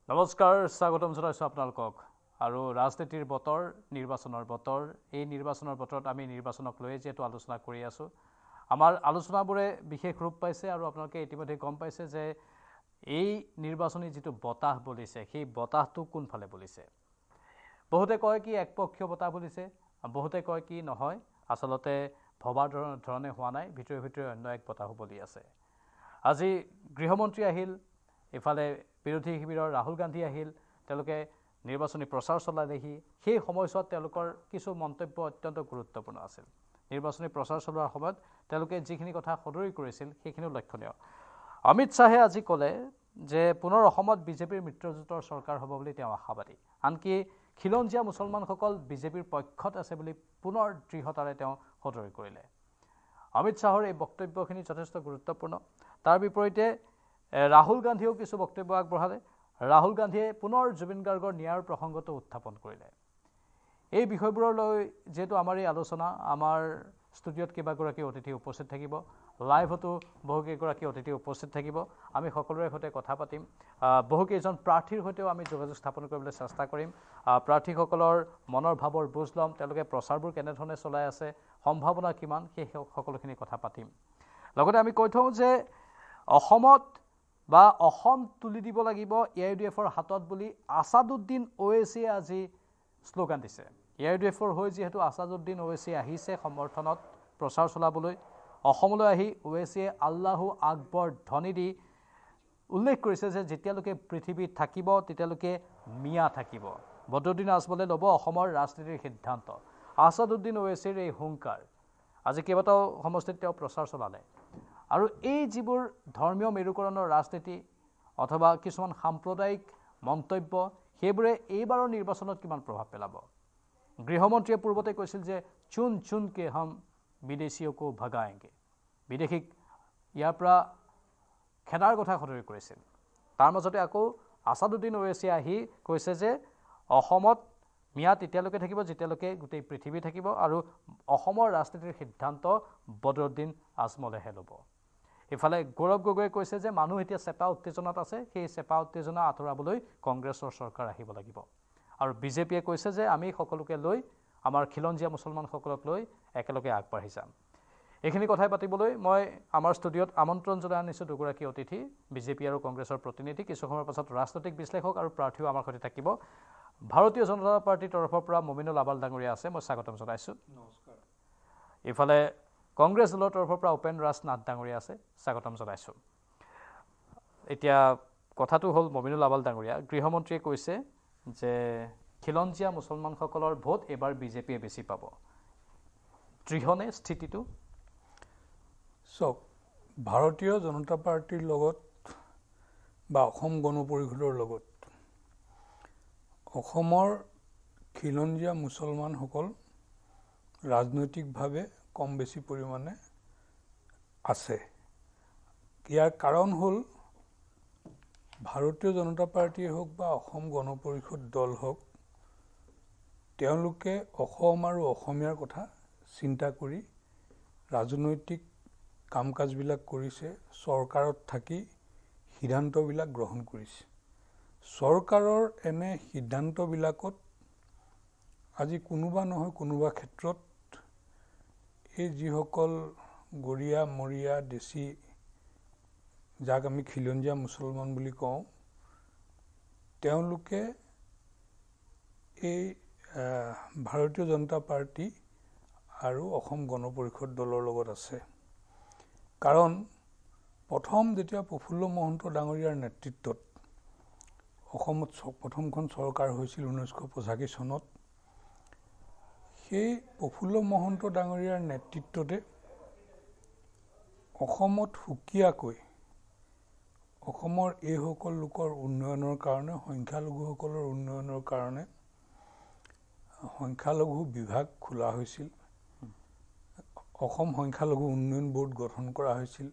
নমস্কাৰ স্বাগতম জনাইছো আপোনালোকক আৰু ৰাজনীতিৰ বতৰ নিৰ্বাচনৰ বতৰ এই নিৰ্বাচনৰ বতৰত আমি নিৰ্বাচনক লৈ যেটো আলোচনা কৰি আছো আমাৰ আলোচনাবোৰে বিশেষ ৰূপ পাইছে আৰু আপোনালোকে ইতিমধ্যে গম পাইছে যে এই নিৰ্বাচনী যেটো বতাহ বলিছে সেই বতাহটো কোনফালে বলিছে বহুতে কয় কি একপক্ষীয় বতাহ বলিছে বহুতে কয় কি নহয় আসলতে ভবাৰ ধৰণে হোৱা নাই ভিতৰে ভিতৰে অন্য এক বতাহ বলি আছে আজি গৃহমন্ত্ৰী আহিল ইফালে বিৰোধী শিবিৰৰ ৰাহুল গান্ধী আহিল তেওঁলোকে নিৰ্বাচনী প্ৰচাৰ চলালেহি সেই সময়ছোৱাত তেওঁলোকৰ কিছু মন্তব্য অত্যন্ত গুৰুত্বপূৰ্ণ আছিল নিৰ্বাচনী প্ৰচাৰ চলোৱাৰ সময়ত তেওঁলোকে যিখিনি কথা সদৰি কৰিছিল সেইখিনিও লক্ষণীয় অমিত শাহে আজি ক'লে যে পুনৰ অসমত বিজেপিৰ মিত্ৰজোঁটৰ চৰকাৰ হ'ব বুলি তেওঁ আশাবাদী আনকি খিলঞ্জীয়া মুছলমানসকল বিজেপিৰ পক্ষত আছে বুলি পুনৰ দৃঢ়তাৰে তেওঁ সদৰি কৰিলে অমিত শাহৰ এই বক্তব্যখিনি যথেষ্ট গুৰুত্বপূৰ্ণ তাৰ বিপৰীতে ৰাহুল গান্ধীও কিছু বক্তব্য আগবঢ়ালে ৰাহুল গান্ধীয়ে পুনৰ জুবিন গাৰ্গৰ ন্যায়ৰ প্ৰসংগটো উত্থাপন কৰিলে এই বিষয়বোৰলৈ যেটো আমাৰ এই আলোচনা আমাৰ ষ্টুডিঅ'ত কেইবাগৰাকী অতিথি উপস্থিত থাকিব লাইভতো বহুকেইগৰাকী অতিথি উপস্থিত থাকিব আমি সকলোৰে সৈতে কথা পাতিম বহুকেইজন প্ৰাৰ্থীৰ সৈতেও আমি যোগাযোগ স্থাপন কৰিবলৈ চেষ্টা কৰিম প্ৰাৰ্থীসকলৰ মনৰ ভাৱৰ বুজ ল'ম তেওঁলোকে প্ৰচাৰবোৰ কেনেধৰণে চলাই আছে সম্ভাৱনা কিমান সেই সকলোখিনি কথা পাতিম লগতে আমি কৈ থওঁ যে অসমত বা অসম তুলি দিব লাগিব এআইডিএফৰ হাতত বুলি আসাদুদ্দিন ওৱেইছিয়ে আজি স্লোগান দিছে এআইডিএফৰ হৈ যেহেতু আসাদুদ্দিন ওৱেইছি আহিছে সমৰ্থনত প্ৰচাৰ চলাবলৈ অসমলৈ আহি ওৱেইছিয়ে আল্লাহু আকবৰ ধ্বনি দি উল্লেখ কৰিছে যে যেতিয়ালৈকে পৃথিৱী থাকিব তেতিয়ালৈকে মিয়া থাকিব বদৰুদ্দিন আজমলে ল'ব অসমৰ ৰাজনীতিৰ সিদ্ধান্ত আসাদুদ্দিন ওৱেইছিৰ এই হুংকাৰ আজি কেইবাটাও সমষ্টিত তেওঁ প্ৰচাৰ চলালে আৰু এই যিবোৰ ধৰ্মীয় মেৰুকৰণৰ ৰাজনীতি অথবা কিছুমান সাম্প্ৰদায়িক মন্তব্য সেইবোৰে এইবাৰৰ নিৰ্বাচনত কিমান প্ৰভাৱ পেলাব গৃহমন্ত্ৰীয়ে পূৰ্বতে কৈছিল যে চুন চুনকে হম বিদেশীয়কো ভগাएंगे বিদেশীক ইয়াৰ পৰা খেদাৰ কথা সদৰি কৰিছিল তাৰ মাজতে আকৌ আসাদুদ্দিন ওৱেইছিয়ে আহি কৈছে যে অসমত মিয়া তেতিয়ালৈকে থাকিব যেতিয়ালৈকে গোটেই পৃথিৱী থাকিব আৰু অসমৰ ৰাজনীতিৰ সিদ্ধান্ত বদৰুদ্দিন আজমলেহে ল'ব ইফালে গৌৰৱ গগৈয়ে কৈছে যে মানুহ এতিয়া চেপা উত্তেজনাত আছে সেই চেপা উত্তেজনা আঁতৰাবলৈ কংগ্ৰেছৰ চৰকাৰ আহিব লাগিব আৰু বিজেপিয়ে কৈছে যে আমি সকলোকে লৈ আমাৰ খিলঞ্জীয়া মুছলমানসকলক লৈ একেলগে আগবাঢ়ি যাম এইখিনি কথাই পাতিবলৈ মই আমাৰ ষ্টুডিঅ'ত আমন্ত্ৰণ জনাই আনিছোঁ দুগৰাকী অতিথি বিজেপি আৰু কংগ্ৰেছৰ প্ৰতিনিধি কিছু সময়ৰ পাছত ৰাজনৈতিক বিশ্লেষক আৰু প্ৰাৰ্থীও আমাৰ সৈতে থাকিব ভাৰতীয় জনতা পাৰ্টিৰ তৰফৰ পৰা মমিনুল আবাল ডাঙৰীয়া আছে মই স্বাগতম জনাইছোঁ নমস্কাৰ ইফালে কংগ্ৰেছ দলৰ তৰফৰ পৰা উপেন ৰাজ নাথ ডাঙৰীয়া আছে স্বাগতম জনাইছোঁ এতিয়া কথাটো হ'ল মমিনুল আবাল ডাঙৰীয়া গৃহমন্ত্ৰীয়ে কৈছে যে খিলঞ্জীয়া মুছলমানসকলৰ ভোট এবাৰ বিজেপিয়ে বেছি পাব দৃঢ়নে স্থিতিটো চক ভাৰতীয় জনতা পাৰ্টিৰ লগত বা অসম গণ পৰিষদৰ লগত অসমৰ খিলঞ্জীয়া মুছলমানসকল ৰাজনৈতিকভাৱে কম বেছি পৰিমাণে আছে ইয়াৰ কাৰণ হ'ল ভাৰতীয় জনতা পাৰ্টিয়ে হওক বা অসম গণ পৰিষদ দল হওক তেওঁলোকে অসম আৰু অসমীয়াৰ কথা চিন্তা কৰি ৰাজনৈতিক কাম কাজবিলাক কৰিছে চৰকাৰত থাকি সিদ্ধান্তবিলাক গ্ৰহণ কৰিছে চৰকাৰৰ এনে সিদ্ধান্তবিলাকত আজি কোনোবা নহয় কোনোবা ক্ষেত্ৰত এই যিসকল গৰীয়া মৰীয়া দেশী যাক আমি খিলঞ্জীয়া মুছলমান বুলি কওঁ তেওঁলোকে এই ভাৰতীয় জনতা পাৰ্টি আৰু অসম গণ পৰিষদ দলৰ লগত আছে কাৰণ প্ৰথম যেতিয়া প্ৰফুল্ল মহন্ত ডাঙৰীয়াৰ নেতৃত্বত অসমত প্ৰথমখন চৰকাৰ হৈছিল 1985 চনত সেই প্ৰফুল্ল মহন্ত ডাঙৰীয়াৰ নেতৃত্বতে অসমত সুকীয়াকৈ অসমৰ এইসকল লোকৰ উন্নয়নৰ কাৰণে সংখ্যালঘুসকলৰ উন্নয়নৰ কাৰণে সংখ্যালঘু বিভাগ খোলা হৈছিল অসম সংখ্যালঘু উন্নয়ন বোৰ্ড গঠন কৰা হৈছিল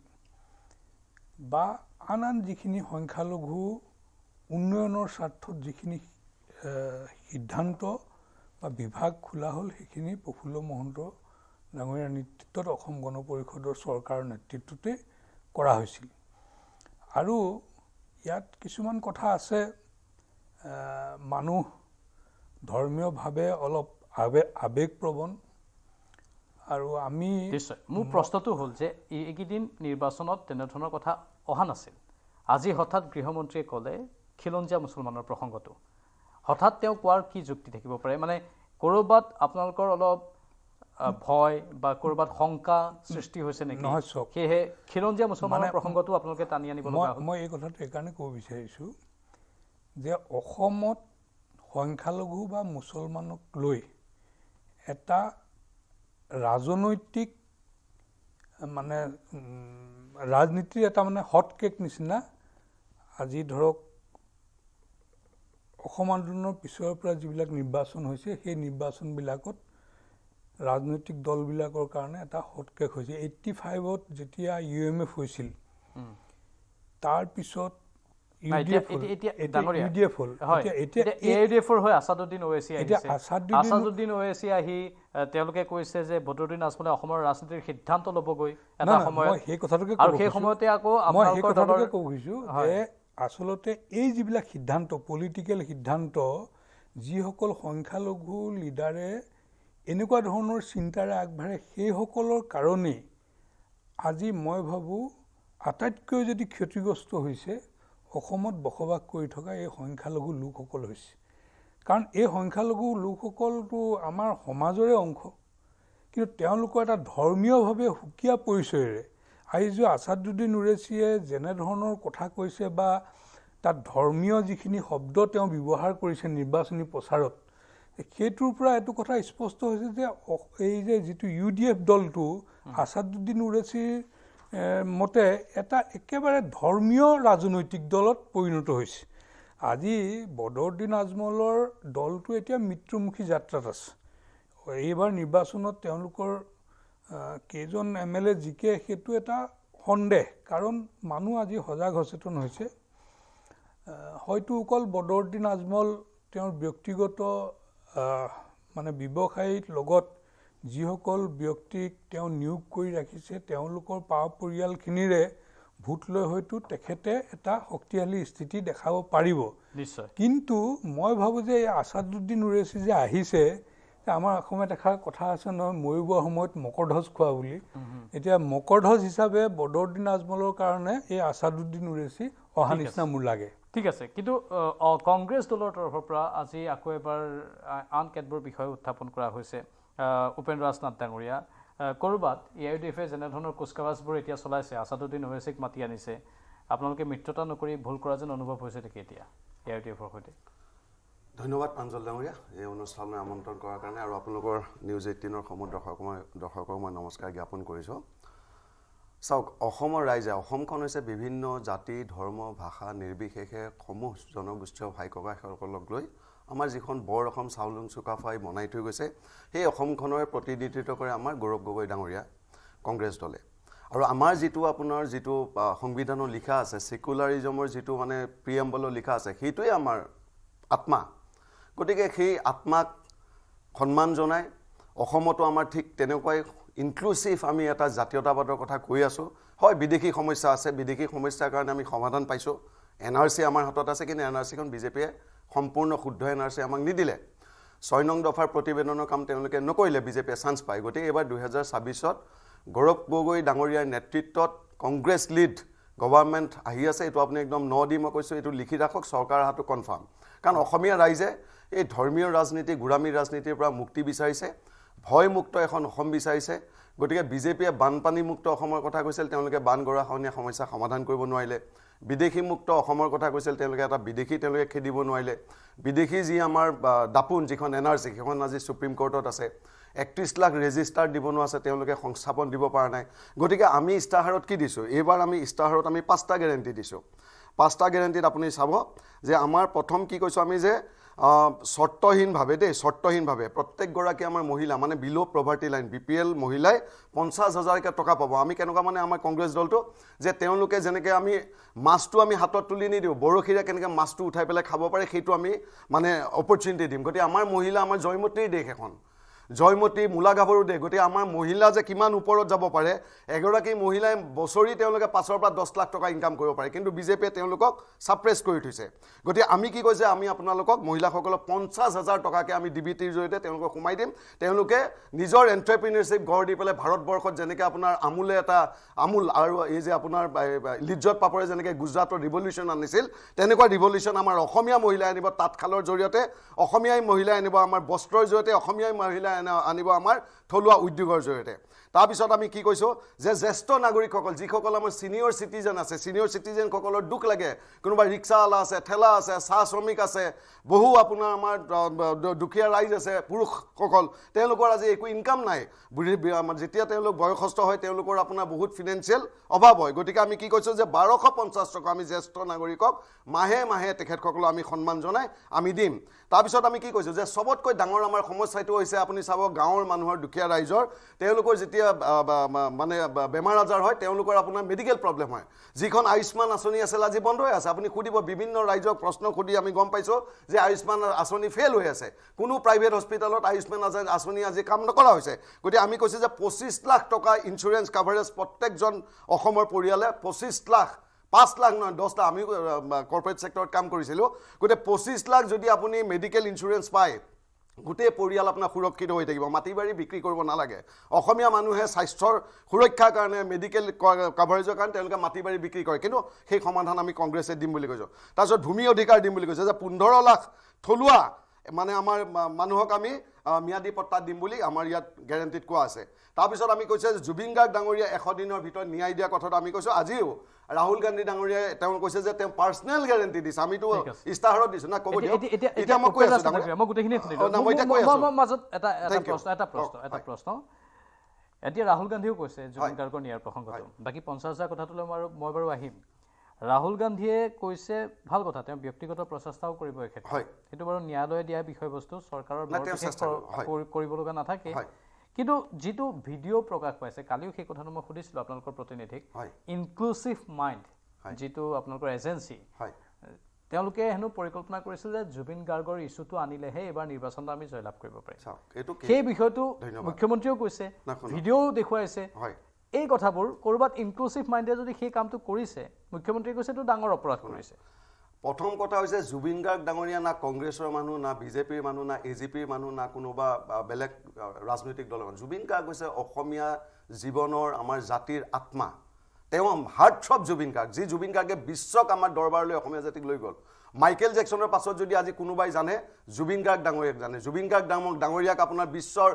বা আন যিখিনি সংখ্যালঘু উন্নয়নৰ স্বাৰ্থত যিখিনি সিদ্ধান্ত বা বিভাগ খোলা হ'ল সেইখিনি প্ৰফুল্ল মহন্ত ডাঙৰীয়াৰ নেতৃত্বত অসম গণ পৰিষদৰ চৰকাৰৰ নেতৃত্বতে কৰা হৈছিল আৰু ইয়াত কিছুমান কথা আছে মানুহ ধৰ্মীয়ভাৱে অলপ আৱেগপ্ৰৱণ আৰু আমি নিশ্চয় মোৰ প্ৰশ্নটো হ'ল যে এইকেইদিন নিৰ্বাচনত তেনেধৰণৰ কথা অহা নাছিল আজি হঠাৎ গৃহমন্ত্ৰীয়ে ক'লে খিলঞ্জীয়া মুছলমানৰ প্ৰসংগটো হঠাৎ তেওঁ কোৱাৰ কি যুক্তি থাকিব পাৰে মানে ক'ৰবাত আপোনালোকৰ অলপ ভয় বা ক'ৰবাত শংকা সৃষ্টি হৈছে নেকি নহয় চক সেয়েহে খিলঞ্জীয়া মুছলমানৰ প্ৰসংগটো আপোনালোকে টানি আনিব লগা হ'ল মই এই কথাটো এইকাৰণে ক'ব বিচাৰিছোঁ যে অসমত সংখ্যালঘু বা মুছলমানক লৈ এটা ৰাজনৈতিক মানে ৰাজনীতিৰ এটা মানে হট কেক নিচিনা আজি ধৰক অসম আন্দোলনৰ পিছৰ পৰা যিবিলাক নিৰ্বাচন হৈছে সেই নিৰ্বাচনবিলাকত ৰাজনৈতিক দলবিলাকৰ কাৰণে এটা হট কেক হৈছে 85ত যেতিয়া UMF হৈছিল তাৰ পিছত UDF হ'ল এতিয়া AUDFৰ হৈ আসাদুদ্দিন ওৱেইচি আহিছে আসাদুদ্দিন ওৱেইচি আহি তেওঁলোকে কৈছে যে বদৰুদ্দিন আজমলে অসমৰ ৰাজনীতিৰ সিদ্ধান্ত ল'বগৈ এটা সময়ত সেই কথাটোকে আৰু সেই সময়তে আকৌ আপোনালোকৰ কথাটোকে কৈছোঁ যে আচলতে এই যিবিলাক সিদ্ধান্ত পলিটিকেল সিদ্ধান্ত যিসকল সংখ্যালঘু লিডাৰে এনেকুৱা ধৰণৰ চিন্তাৰে আগবাঢ়ে সেইসকলৰ কাৰণেই আজি মই ভাবোঁ আটাইতকৈ যদি ক্ষতিগ্ৰস্ত হৈছে অসমত বসবাস কৰি থকা এই সংখ্যালঘু লোকসকল হৈছে কাৰণ এই সংখ্যালঘু লোকসকলটো আমাৰ সমাজৰে অংশ কিন্তু তেওঁলোকৰ এটা ধৰ্মীয়ভাৱে সুকীয়া পৰিচয়েৰে আজি যে আসাদুদ্দিন ওৱেইচিয়ে যেনেধৰণৰ কথা কৈছে বা তাত ধৰ্মীয় যিখিনি শব্দ তেওঁ ব্যৱহাৰ কৰিছে নিৰ্বাচনী প্ৰচাৰত সেইটোৰ পৰা এইটো কথা স্পষ্ট হৈছে যে এই যে যিটো UDF দলটো আসাদুদ্দিন ওৱেইচিৰ মতে এটা একেবাৰে ধৰ্মীয় ৰাজনৈতিক দলত পৰিণত হৈছে আজি বদৰুদ্দিন আজমলৰ দলটো এতিয়া মৃত্যুমুখী যাত্ৰাত আছে এইবাৰ নিৰ্বাচনত তেওঁলোকৰ কেইজন MLA জিকে সেইটো এটা সন্দেহ কাৰণ মানুহ আজি সজাগ সচেতন হৈছে হয়তো অকল বদৰুদ্দিন আজমল তেওঁৰ ব্যক্তিগত মানে ব্যৱসায়ীৰ লগত যিসকল ব্যক্তিক তেওঁ নিয়োগ কৰি ৰাখিছে তেওঁলোকৰ পৰিয়ালখিনিৰে ভোট লৈ হয়তো তেখেতে এটা শক্তিশালী স্থিতি দেখাব পাৰিব নিশ্চয় কিন্তু মই ভাবোঁ যে আসাদুদ্দিন ওৱেইচি যে আহিছে আমাৰ অসমত এষাৰ কথা আছে নহয় মৰিবৰ সময়ত মকৰধ্বজ খোৱা বুলি এতিয়া মকৰধ্বজ হিচাপে বদৰুদ্দিন আজমলৰ কাৰণে এই আসাদুদ্দিন ওৱেইচি অহা নিচিনা মোৰ লাগে ঠিক আছে কিন্তু কংগ্ৰেছ দলৰ তৰফৰ পৰা আজি আকৌ এবাৰ আন কেতবোৰ বিষয় উত্থাপন কৰা হৈছে উপেন্দ্ৰ নাথ ডাঙৰীয়া ক'ৰবাত AUDFে যেনেধৰণৰ কুচকাৱাজবোৰ এতিয়া চলাইছে আসাদুদ্দিন ওৱেইচিক মাতি আনিছে আপোনালোকে মিত্ৰতা নকৰি ভুল কৰা যেন অনুভৱ হৈছে নেকি এতিয়া AUDFৰ সৈতে ধন্যবাদ প্ৰাঞ্জল ডাঙৰীয়া এই অনুষ্ঠানলৈ আমন্ত্ৰণ কৰাৰ কাৰণে আৰু আপোনালোকৰ নিউজ 18ৰ দৰ্শকক মই নমস্কাৰ জ্ঞাপন কৰিছোঁ চাওক অসমৰ ৰাইজে অসমখন হৈছে বিভিন্ন জাতি ধৰ্ম ভাষা নিৰ্বিশেষে সমূহ জনগোষ্ঠীয় ভাই ককাইসকলক লৈ আমাৰ যিখন বৰ অসম চাউলুং চুকাফাই বনাই থৈ গৈছে সেই অসমখনৰ প্ৰতিনিধিত্ব কৰে আমাৰ গৌৰৱ গগৈ ডাঙৰীয়া কংগ্ৰেছ দলে আৰু আমাৰ যিটো আপোনাৰ যিটো সংবিধানত লিখা আছে সেকুলাৰিজমৰ যিটো মানে প্ৰিএম্বলত লিখা আছে সেইটোৱে আমাৰ আত্মা গতিকে সেই আত্মাক সন্মান জনাই অসমতো আমাৰ ঠিক তেনেকুৱাই ইনক্লুসিভ আমি এটা জাতীয়তাবাদৰ কথা কৈ আছোঁ হয় বিদেশী সমস্যা আছে বিদেশী সমস্যাৰ কাৰণে আমি সমাধান পাইছোঁ NRC আমাৰ হাতত আছে কিন্তু NRCখন বিজেপিয়ে সম্পূৰ্ণ শুদ্ধ NRC আমাক নিদিলে 6 নং দফাৰ প্ৰতিবেদনৰ কাম তেওঁলোকে নকৰিলে বিজেপিয়ে চান্স পায় গতিকে এবাৰ 2026ত গৌৰৱ গগৈ ডাঙৰীয়াৰ নেতৃত্বত কংগ্ৰেছ লিড গভৰ্ণমেণ্ট আহি আছে এইটো আপুনি একদম দি মই কৈছোঁ এইটো লিখি ৰাখক চৰকাৰ হাতত কনফাৰ্ম কাৰণ অসমীয়া ৰাইজে এই ধৰ্মীয় ৰাজনীতি গোৰামী ৰাজনীতিৰ পৰা মুক্তি বিচাৰিছে ভয়মুক্ত এখন অসম বিচাৰিছে গতিকে বিজেপিয়ে বানপানী মুক্ত অসমৰ কথা কৈছিল তেওঁলোকে বান গৰাখহনীয়া সমস্যা সমাধান কৰিব নোৱাৰিলে বিদেশী মুক্ত অসমৰ কথা কৈছিল তেওঁলোকে এটা বিদেশী তেওঁলোকে খেদিব নোৱাৰিলে বিদেশী যি আমাৰ দাপুন যিখন NRC সেইখন আজি সুপ্ৰিম কোৰ্টত আছে 31 লাখ ৰেজিষ্টাৰ দিবনো আছে তেওঁলোকে সংস্থাপন দিব পৰা নাই গতিকে আমি ইস্তাহাৰত কি দিছোঁ এইবাৰ আমি ইস্তাহাৰত আমি 5টা গ্যাৰান্টি দিছোঁ 5টা গ্যাৰান্টিত আপুনি চাব যে আমাৰ প্ৰথম কি কৈছোঁ আমি যে শৰ্তহীনভাৱে প্ৰত্যেকগৰাকী আমাৰ মহিলা মানে বিলো প্ৰভাৰ্টি লাইন BPL মহিলাই 50,000 টকা পাব আমি কেনেকুৱা মানে আমাৰ কংগ্ৰেছ দলটো যে তেওঁলোকে যেনেকৈ আমি মাছটো আমি হাতত তুলি নিদিওঁ বৰশীৰে কেনেকৈ মাছটো উঠাই পেলাই খাব পাৰে সেইটো আমি মানে অপৰচুনিটি দিম গতিকে আমাৰ মহিলা আমাৰ জয়মতীৰ দেশ এখন জয়মতী মূলা গাভৰু দে গতিকে আমাৰ মহিলা যে কিমান ওপৰত যাব পাৰে এগৰাকী মহিলাই বছৰি তেওঁলোকে 5 পৰা 10 লাখ টকা ইনকাম কৰিব পাৰে কিন্তু বিজেপিয়ে তেওঁলোকক সাপ্ৰেছ কৰি থৈছে গতিকে আমি কি কৈছে আমি আপোনালোকক মহিলাসকলক 50,000 টকাকে আমি ডিবিটিৰ জৰিয়তে তেওঁলোকক সোমাই দিম তেওঁলোকে নিজৰ এন্টাৰপ্ৰিনাৰশ্বিপ গঢ় দি পেলাই ভাৰতবৰ্ষত যেনেকৈ আপোনাৰ আমুল আৰু এই যে আপোনাৰ লিজ্জত পাপৰে যেনেকৈ গুজৰাটৰ ৰিভলিউশ্যন আনিছিল তেনেকুৱা ৰিভলিউশ্যন আমাৰ অসমীয়া মহিলাই আনিব তাঁতশালৰ জৰিয়তে অসমীয়াই মহিলাই আনিব আমাৰ বস্ত্ৰৰ জৰিয়তে অসমীয়াই মহিলাই আনিব আমাৰ থলুৱা উদ্যোগৰ জৰিয়তে তাৰপিছত আমি কি কৈছোঁ যে জ্যেষ্ঠ নাগৰিকসকল যিসকল আমাৰ ছিনিয়ৰ চিটিজেন আছে ছিনিয়ৰ চিটিজেনসকলৰ দুখ লাগে কোনোবা ৰিক্সাৱালা আছে ঠেলা আছে চাহ শ্ৰমিক আছে বহু আপোনাৰ আমাৰ দুখীয়া ৰাইজ আছে পুৰুষসকল তেওঁলোকৰ আজি একো ইনকাম নাই যেতিয়া তেওঁলোক বয়সস্থ হয় তেওঁলোকৰ আপোনাৰ বহুত ফিনেন্সিয়েল অভাৱ হয় গতিকে আমি কি কৈছোঁ যে 1250 টকা আমি জ্যেষ্ঠ নাগৰিকক মাহে মাহে তেখেতসকলক আমি সন্মান জনাই আমি দিম তাৰপিছত আমি কি কৈছোঁ যে সবতকৈ ডাঙৰ আমাৰ সমস্যাটো হৈছে আপুনি চাব গাঁৱৰ মানুহৰ দুখীয়া ৰাইজৰ তেওঁলোকৰ যেতিয়া মানে বেমাৰ আজাৰ হয় তেওঁলোকৰ আপোনাৰ মেডিকেল প্ৰব্লেম হয় যিখন আয়ুষ্মান আঁচনি আছিল আজি বন্ধ হৈ আছে আপুনি সুধিব বিভিন্ন ৰাইজক প্ৰশ্ন সুধি আমি গম পাইছোঁ যে আয়ুষ্মান আঁচনি ফেল হৈ আছে কোনো প্ৰাইভেট হস্পিটেলত আয়ুষ্মান আঁচনি আজি কাম নকৰা হৈছে গতিকে আমি কৈছোঁ যে 25 লাখ টকা ইঞ্চুৰেঞ্চ কাভাৰেজ প্ৰত্যেকজন অসমৰ পৰিয়ালে 25 লাখ 5 লাখ নহয় 10 লাখ আমি কৰ্পৰেট সেক্টৰত কাম কৰিছিলোঁ গতিকে 25 লাখ যদি আপুনি মেডিকেল ইঞ্চুৰেঞ্চ পায় গোটেই পৰিয়াল আপোনাৰ সুৰক্ষিত হৈ থাকিব মাটি বাৰী বিক্ৰী কৰিব নালাগে অসমীয়া মানুহে স্বাস্থ্যৰ সুৰক্ষাৰ কাৰণে মেডিকেল কাভাৰেজৰ কাৰণে তেওঁলোকে মাটি বাৰী বিক্ৰী কৰে কিন্তু সেই সমাধান আমি কংগ্ৰেছে দিম বুলি কৈছোঁ তাৰপিছত ভূমি অধিকাৰ দিম বুলি কৈছে যে 15 লাখ থলুৱা মানে আমাৰ মানুহক আমি ম্যাদী পট্টা দিম বুলি আমাৰ ইয়াত গ্যাৰাণ্টিত কোৱা আছে তাৰপিছত আমি কৈছোঁ যে জুবিন গাৰ্গ ডাঙৰীয়া 100 দিনৰ ভিতৰত ন্যায় দিয়া কথাটো আমি কৈছোঁ আজিও ৰাহুল গান্ধী ডাঙৰীয়াই তেওঁ কৈছে যে তেওঁ পাৰ্চনেল গ্যাৰাণ্টি দিছে আমিতো ইস্তাহাৰত দিছোঁ না ক'ব দিয়ক এতিয়া মই কৈ আছোঁ মই গোটেইখিনি মাজত এটা প্ৰশ্ন এতিয়া ৰাহুল গান্ধীও কৈছে জুবিন গাৰ্গৰ ন্যায়ৰ প্ৰসংগটো বাকী 50,000 কথাটোলৈ মই বাৰু আহিম ৰাহুল গান্ধীয়ে কৈছে ভাল কথা তেওঁ ব্যক্তিগত প্ৰচেষ্টাও কৰিব এই ক্ষেত্ৰত সেইটো বাৰু ন্যায়ালয়ে দিয়া বিষয়বস্তু চৰকাৰৰ কৰিব লগা নাথাকে কিন্তু যেটো ভিডিও প্ৰকাশ পাইছে কালিও সেই কথাটো মই সুধিছিলোঁ আপোনালোকৰ প্ৰতিনিধিক ইনক্লুসিভ মাইণ্ড যেটো আপোনালোকৰ এজেন্সি তেওঁলোকে হেনো পৰিকল্পনা কৰিছিল যে জুবিন গাৰ্গৰ ইস্যুটো আনিলেহে এবাৰ নিৰ্বাচনত আমি জয়লাভ কৰিব পাৰিম সেই বিষয়টো মুখ্যমন্ত্ৰীও কৈছে ভিডিও দেখুৱাইছে এই কথাবোৰ কৰবাত ইনক্লুসিভ মাইণ্ডে যদি সেই কামটো কৰিছে মুখ্যমন্ত্ৰীয়ে কৈছে তো ডাঙৰ অপৰাধ কৰিছে প্ৰথম কথা হৈছে জুবিন গাৰ্গ ডাঙৰীয়া না কংগ্ৰেছৰ মানুহ না বিজেপিৰ মানুহ না এজিপিৰ মানুহ না কোনোবা বেলেগ ৰাজনৈতিক দলৰ মানুহ জুবিন গাৰ্গ হৈছে অসমীয়া জীৱনৰ আমাৰ জাতিৰ আত্মা তেওঁ হাৰ্টথ্ৰব জুবিন গাৰ্গ যি জুবিন গাৰ্গে বিশ্বক আমাৰ দৰবাৰলৈ অসমীয়া জাতিক লৈ গ'ল মাইকেল জেকসনৰ পাছত যদি আজি কোনোবাই জানে জুবিন গাৰ্গ ডাঙৰীয়াক জানে জুবিন গাৰ্গ ডাঙৰীয়াক আপোনাৰ বিশ্বৰ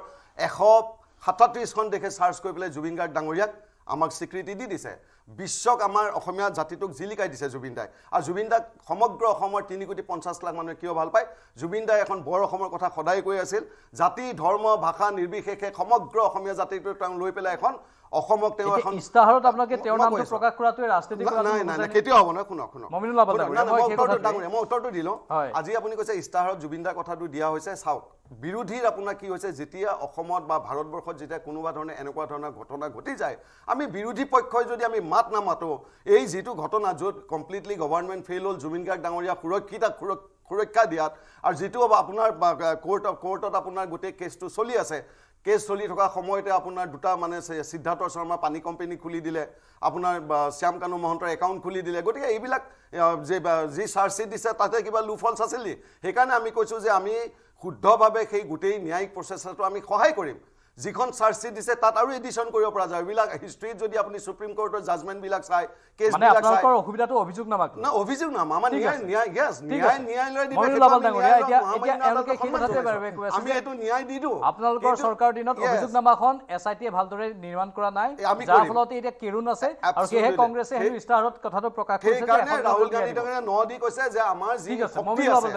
137খন দেশে চাৰ্চ কৰি পেলাই জুবিন গাৰ্গ ডাঙৰীয়াক আমাক স্বীকৃতি দি দিছে বিশ্বক আমাৰ অসমীয়া জাতিটোক জিলিকাই দিছে জুবিন দাই আৰু জুবিন দাক সমগ্ৰ অসমৰ 3,50,00,000 মানুহে কিয় ভাল পায় জুবিন দাই এখন বৰ অসমৰ কথা সদায় কৈ আছিল জাতি ধৰ্ম ভাষা নিৰ্বিশেষে সমগ্ৰ অসমীয়া জাতিটোক তেওঁ লৈ পেলাই এখন অসমক তেওঁ এখন ইস্তাহাৰত আপোনালোকে তেওঁৰ নামটো প্ৰকাশ কৰাটোৱে ৰাজনীতি নাই কেতিয়াও হ'ব নহয় শুনক মমিনুল আবাল মই উত্তৰটো দিলোঁ আজি আপুনি কৈছে ইস্তাহাৰত জুবিন দাৰ কথাটো দিয়া হৈছে চাওক বিৰোধীৰ আপোনাৰ কি হৈছে যেতিয়া অসমত বা ভাৰতবৰ্ষত যেতিয়া কোনোবা ধৰণে এনেকুৱা ধৰণৰ ঘটনা ঘটি যায় আমি বিৰোধী পক্ষই যদি আমি মাত নামাতো এই যিটো ঘটনা য'ত কমপ্লিটলি গভৰ্ণমেণ্ট ফেইল হ'ল জুবিন গাৰ্গ ডাঙৰীয়া সুৰক্ষা দিয়াত আৰু যিটো আপোনাৰ কোৰ্টত আপোনাৰ গোটেই কেছটো চলি আছে কেছ চলি থকা সময়তে আপোনাৰ দুটা মানে সিদ্ধাৰ্থ শৰ্মা পানী কোম্পানী খুলি দিলে আপোনাৰ শ্যাম কানু মহন্তৰ একাউণ্ট খুলি দিলে গতিকে এইবিলাক যি চাৰ্জশ্বিট দিছে তাতে কিবা লুফলছ আছিল সেইকাৰণে আমি কৈছোঁ যে আমি শুদ্ধভাৱে সেই গোটেই ন্যায়িক প্ৰচেছটো আমি সহায় কৰিম যিখন চাৰ্জশ্বিট দিছে তাত আৰু এডিশ্যন কৰিব পৰা যায় এইবিলাক হিষ্ট্ৰীত যদি আপুনি সুপ্ৰিম কোৰ্টৰ জাজমেণ্টবিলাক চাই কেছবিলাক চাই আপোনালোকৰ অসুবিধাটো অভিযোগনামা না অভিযোগনামা আমাৰ ন্যায়ালয় আমি এইটো ন্যায় দি দিওঁ আপোনালোকৰ চৰকাৰৰ দিনত অভিযোগনামাখন এছআইটিয়ে ভালদৰে নিৰ্মাণ কৰা নাই যাৰ ফলত এতিয়া কেৰুণ আছে আৰু সেয়েহে কংগ্ৰেছে সেই ইস্তাহাৰত কথাটো প্ৰকাশ কৰিছে সেইকাৰণে ৰাহুল গান্ধী ডাঙৰীয়া ন দি কৈছে যে আমাৰ যি শক্তি আছে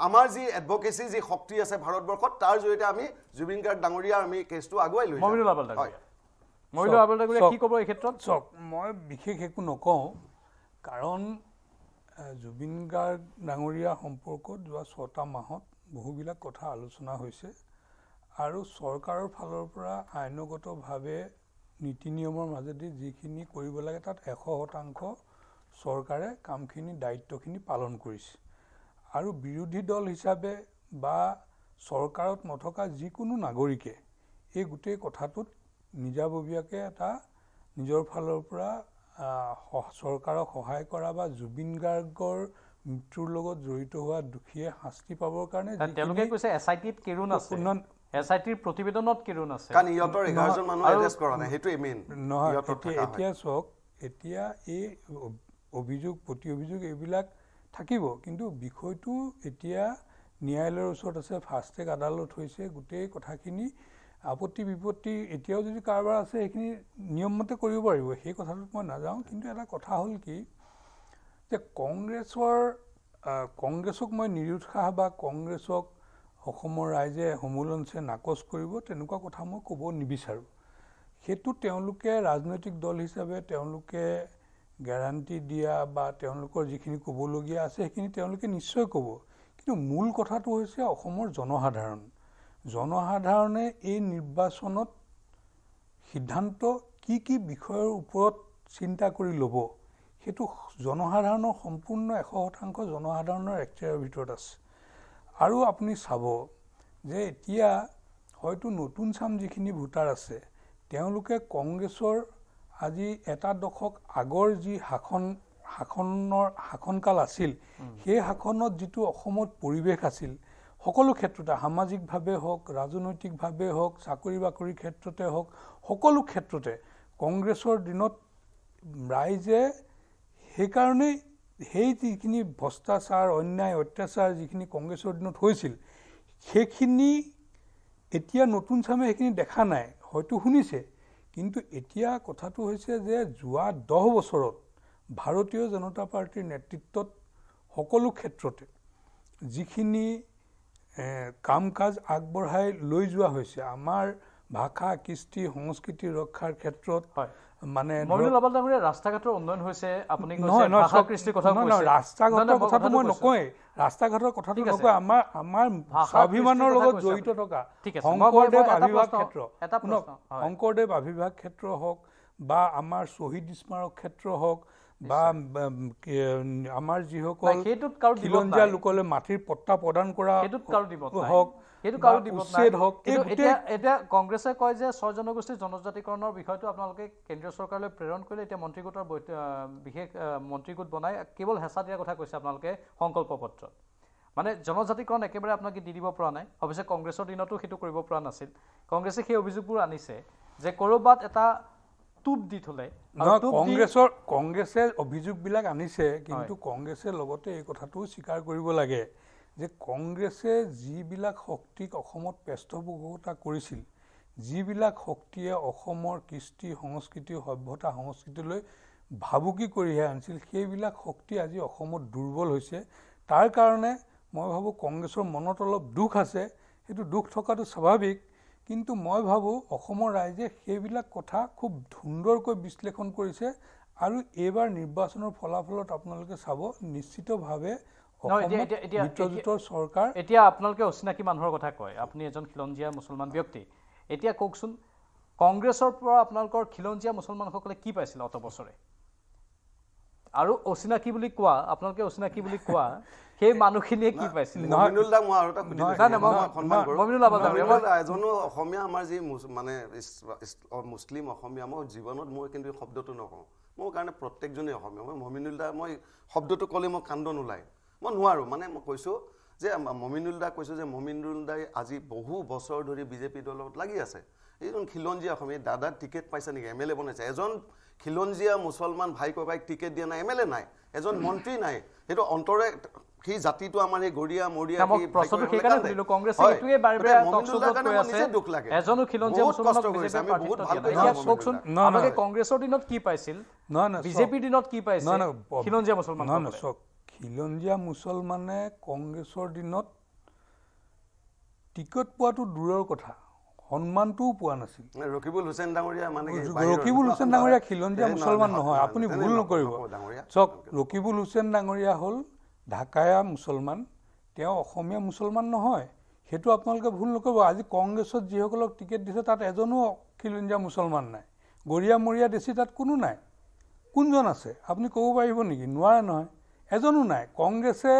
আমাৰ যি এডভকেচি যি শক্তি আছে ভাৰতবৰ্ষত তাৰ জৰিয়তে আমি জুবিন গাৰ্গ ডাঙৰীয়া আমি কেছটো আগুৱাই লৈ মমিনুল আবাল ডাঙৰীয়া কি ক'ব এই ক্ষেত্ৰত চাওক মই বিশেষ একো নকওঁ কাৰণ জুবিন গাৰ্গ ডাঙৰীয়া সম্পৰ্কত যোৱা 6টা মাহত বহুবিলাক কথা আলোচনা হৈছে আৰু চৰকাৰৰ ফালৰ পৰা আইনগতভাৱে নীতি নিয়মৰ মাজেদি যিখিনি কৰিব লাগে তাত 100% চৰকাৰে কামখিনি দায়িত্বখিনি পালন কৰিছে আৰু বিৰোধী দল হিচাপে বা চৰকাৰত নথকা যিকোনো নাগৰিকে এই গোটেই কথাটোত নিজাববীয়াকৈ এটা নিজৰ ফালৰ পৰা চৰকাৰক সহায় কৰা বা জুবিন গাৰ্গৰ মৃত্যুৰ লগত জড়িত হোৱা দোষীয়ে শাস্তি পাবৰ কাৰণে তেওঁলোকে কৈছে SITত কেৰুণ আছে, SITৰ প্ৰতিবেদনত কেৰুণ আছে, কাৰণ ইহঁতৰ 11জন মানুহ এৰেষ্ট কৰা নাই, সেইটোৱে মেইন নহয়। এতিয়া চাওক, এতিয়া এই অভিযোগ প্ৰতি অভিযোগ এইবিলাক থাকিব, কিন্তু বিষয়টো এতিয়া ন্যায়ালয়ৰ ওচৰত আছে, ফাষ্ট ট্ৰেক আদালত হৈছে, গোটেই কথাখিনি আপত্তি বিপত্তি এতিয়াও যদি কাৰোবাৰ আছে সেইখিনি নিয়মমতে কৰিব পাৰিব, সেই কথাটোত মই নাযাওঁ। কিন্তু এটা কথা হ'ল কি যে কংগ্ৰেছক মই নিৰুৎসাহ বা কংগ্ৰেছক অসমৰ ৰাইজে সমূলনছে নাকচ কৰিব তেনেকুৱা কথা মই ক'ব নিবিচাৰোঁ। সেইটো তেওঁলোকে ৰাজনৈতিক দল হিচাপে তেওঁলোকে গেৰাণ্টি দিয়া বা তেওঁলোকৰ যিখিনি ক'বলগীয়া আছে সেইখিনি তেওঁলোকে নিশ্চয় ক'ব। কিন্তু মূল কথাটো হৈছে অসমৰ জনসাধাৰণে এই নিৰ্বাচনত সিদ্ধান্ত কি বিষয়ৰ ওপৰত চিন্তা কৰি ল'ব, সেইটো জনসাধাৰণৰ সম্পূৰ্ণ 100% জনসাধাৰণৰ এখতিয়াৰৰ ভিতৰত আছে। আৰু আপুনি চাব যে এতিয়া হয়তো নতুন চাম যিখিনি ভোটাৰ আছে তেওঁলোকে কংগ্ৰেছৰ আজি এটা দশক আগৰ যি শাসনকাল আছিল, সেই শাসনত যিটো অসমত পৰিৱেশ আছিল সকলো ক্ষেত্ৰতে, সামাজিকভাৱে হওক, ৰাজনৈতিকভাৱে হওক, চাকৰি বাকৰিৰ ক্ষেত্ৰতে হওক, সকলো ক্ষেত্ৰতে কংগ্ৰেছৰ দিনত ৰাইজে সেইকাৰণেই সেই যিখিনি ভ্ৰষ্টাচাৰ, অন্যায়, অত্যাচাৰ যিখিনি কংগ্ৰেছৰ দিনত হৈছিল সেইখিনি এতিয়া নতুন চামে সেইখিনি দেখা নাই, হয়তো শুনিছে। কিন্তু এতিয়া কথাটো হৈছে যে যোৱা 10 বছৰত ভাৰতীয় জনতা পাৰ্টীৰ নেতৃত্বত সকলো ক্ষেত্ৰতে যিখিনি কাম কাজ আগবঢ়াই লৈ যোৱা হৈছে, আমাৰ ভাষা, কৃষ্টি, সংস্কৃতি ৰক্ষাৰ ক্ষেত্ৰত মানে ৰাস্তা ঘাটৰ উন্নয়ন হৈছে, আপুনি ৰাস্তা ঘাটৰ কথাটো মই নকওঁৱেই, ৰাস্তা ঘাটৰ কথাটো নকওঁ, আমাৰ স্বাভিমানৰ লগত জড়িত থকা শংকৰদেৱ আবিৰ্ভাৱ ক্ষেত্ৰ হওক বা আমাৰ শ্বহীদ স্মাৰক ক্ষেত্ৰ হওক বা আমাৰ যিসকল খিলঞ্জীয়া লোকলে মাটিৰ পট্টা প্ৰদান কৰা হওক, এতিয়া কংগ্ৰেছে কয় যে 6 জনগোষ্ঠীৰ জনজাতিকৰণৰ বিষয়টো আপোনালোকে কেন্দ্ৰীয় চৰকাৰলৈ প্ৰেৰণ কৰিলে, এতিয়া মন্ত্ৰীগোটৰ বিশেষ মন্ত্ৰীগোট বনাই কেৱল হেঁচা দিয়াৰ কথা কৈছে আপোনালোকে সংকল্প পত্ৰত। মানে জনজাতিকৰণ একেবাৰে আপোনালোকে দি দিব পৰা নাই। অৱশ্যে কংগ্ৰেছৰ দিনতো সেইটো কৰিব পৰা নাছিল। কংগ্ৰেছে সেই অভিযোগবোৰ আনিছে যে ক'ৰবাত এটা টুপ দি থলে, কংগ্ৰেছে অভিযোগবিলাক আনিছে, কিন্তু কংগ্ৰেছে লগতে এই কথাটোও স্বীকাৰ কৰিব লাগে যে কংগ্ৰেছে যিবিলাক শক্তিক অসমত পৃষ্ঠপোষকতা কৰিছিল, যিবিলাক শক্তিয়ে অসমৰ কৃষ্টি, সংস্কৃতি, সভ্যতা, সংস্কৃতিলৈ ভাবুকি কঢ়িয়াই আনিছিল, সেইবিলাক শক্তি আজি অসমত দুৰ্বল হৈছে। তাৰ কাৰণে মই ভাবোঁ কংগ্ৰেছৰ মনত অলপ দুখ আছে, সেইটো দুখ থকাটো স্বাভাৱিক। কিন্তু মই ভাবোঁ অসমৰ ৰাইজে সেইবিলাক কথা খুব সুন্দৰকৈ বিশ্লেষণ কৰিছে আৰু এইবাৰ নিৰ্বাচনৰ ফলাফলত আপোনালোকে চাব নিশ্চিতভাৱে মিত্ৰজোঁটৰ চৰকাৰ। এতিয়া আপোনালোকে অচিনাকি মানুহৰ কথা কয়, আপুনি এজন খিলঞ্জীয়া মুছলমান ব্যক্তি, এতিয়া কওকচোন কংগ্ৰেছৰ পৰা আপোনালোকৰ খিলঞ্জীয়া মুছলমানসকলে কি পাইছিল অত বছৰে? আৰু অচিনাকি বুলি কোৱা, আপোনালোকে অচিনাকি বুলি কোৱা সেই মানুহখিনিয়ে কি পাইছিল? এজনো অসমীয়া, আমাৰ যি মানে মুছলিম অসমীয়া, মই জীৱনত মই কিন্তু শব্দটো নকওঁ, মোৰ কাৰণে প্ৰত্যেকজনেই অসমীয়া। মই মমিনুল দা, মই শব্দটো ক'লে মই কান্দো নোলায়, মই নোৱাৰোঁ। মানে মই কৈছোঁ যে মমিনুল দা কৈছোঁ যে মমিনুল দাই আজি বহু বছৰ ধৰি বিজেপি দলৰ লগত লাগি আছে। এইজন খিলঞ্জীয়া অসমীয়া দাদা টিকেট পাইছে নেকি? MLA বনাইছে। এজন খিলঞ্জীয়া মুছলমান ভাই ককাইক টিকেট দিয়া নাই, MLA নাই, এজন মন্ত্ৰী নাই। সেইটো অন্তৰে সেই জাতিটো আমাৰ এই গৰীয়া মৰিয়া দুখ লাগে। কংগ্ৰেছৰ দিনত কি পাইছিল, বিজেপিৰ দিনত কি পাইছিল খিলঞ্জীয়া মুছলমান? খিলঞ্জীয়া মুছলমানে কংগ্ৰেছৰ দিনত টিকট পোৱাটো দূৰৰ কথা, সন্মানটোও পোৱা নাছিল। ৰকিবুল হুছেইন ডাঙৰীয়া খিলঞ্জীয়া মুছলমান নহয়, আপুনি ভুল নকৰিব। চাওক, ৰকিবুল হুছেইন ডাঙৰীয়া হ'ল ঢাকায়া মুছলমান, তেওঁ অসমীয়া মুছলমান নহয়, সেইটো আপোনালোকে ভুল নকৰিব। আজি কংগ্ৰেছত যিসকলক টিকেট দিছে তাত এজনো খিলঞ্জীয়া মুছলমান নাই, গৰীয়া মৰিয়া দেশী তাত কোনো নাই। কোনজন আছে আপুনি ক'ব পাৰিব নেকি? নোৱাৰে নহয়, এজনো নাই। কংগ্ৰেছে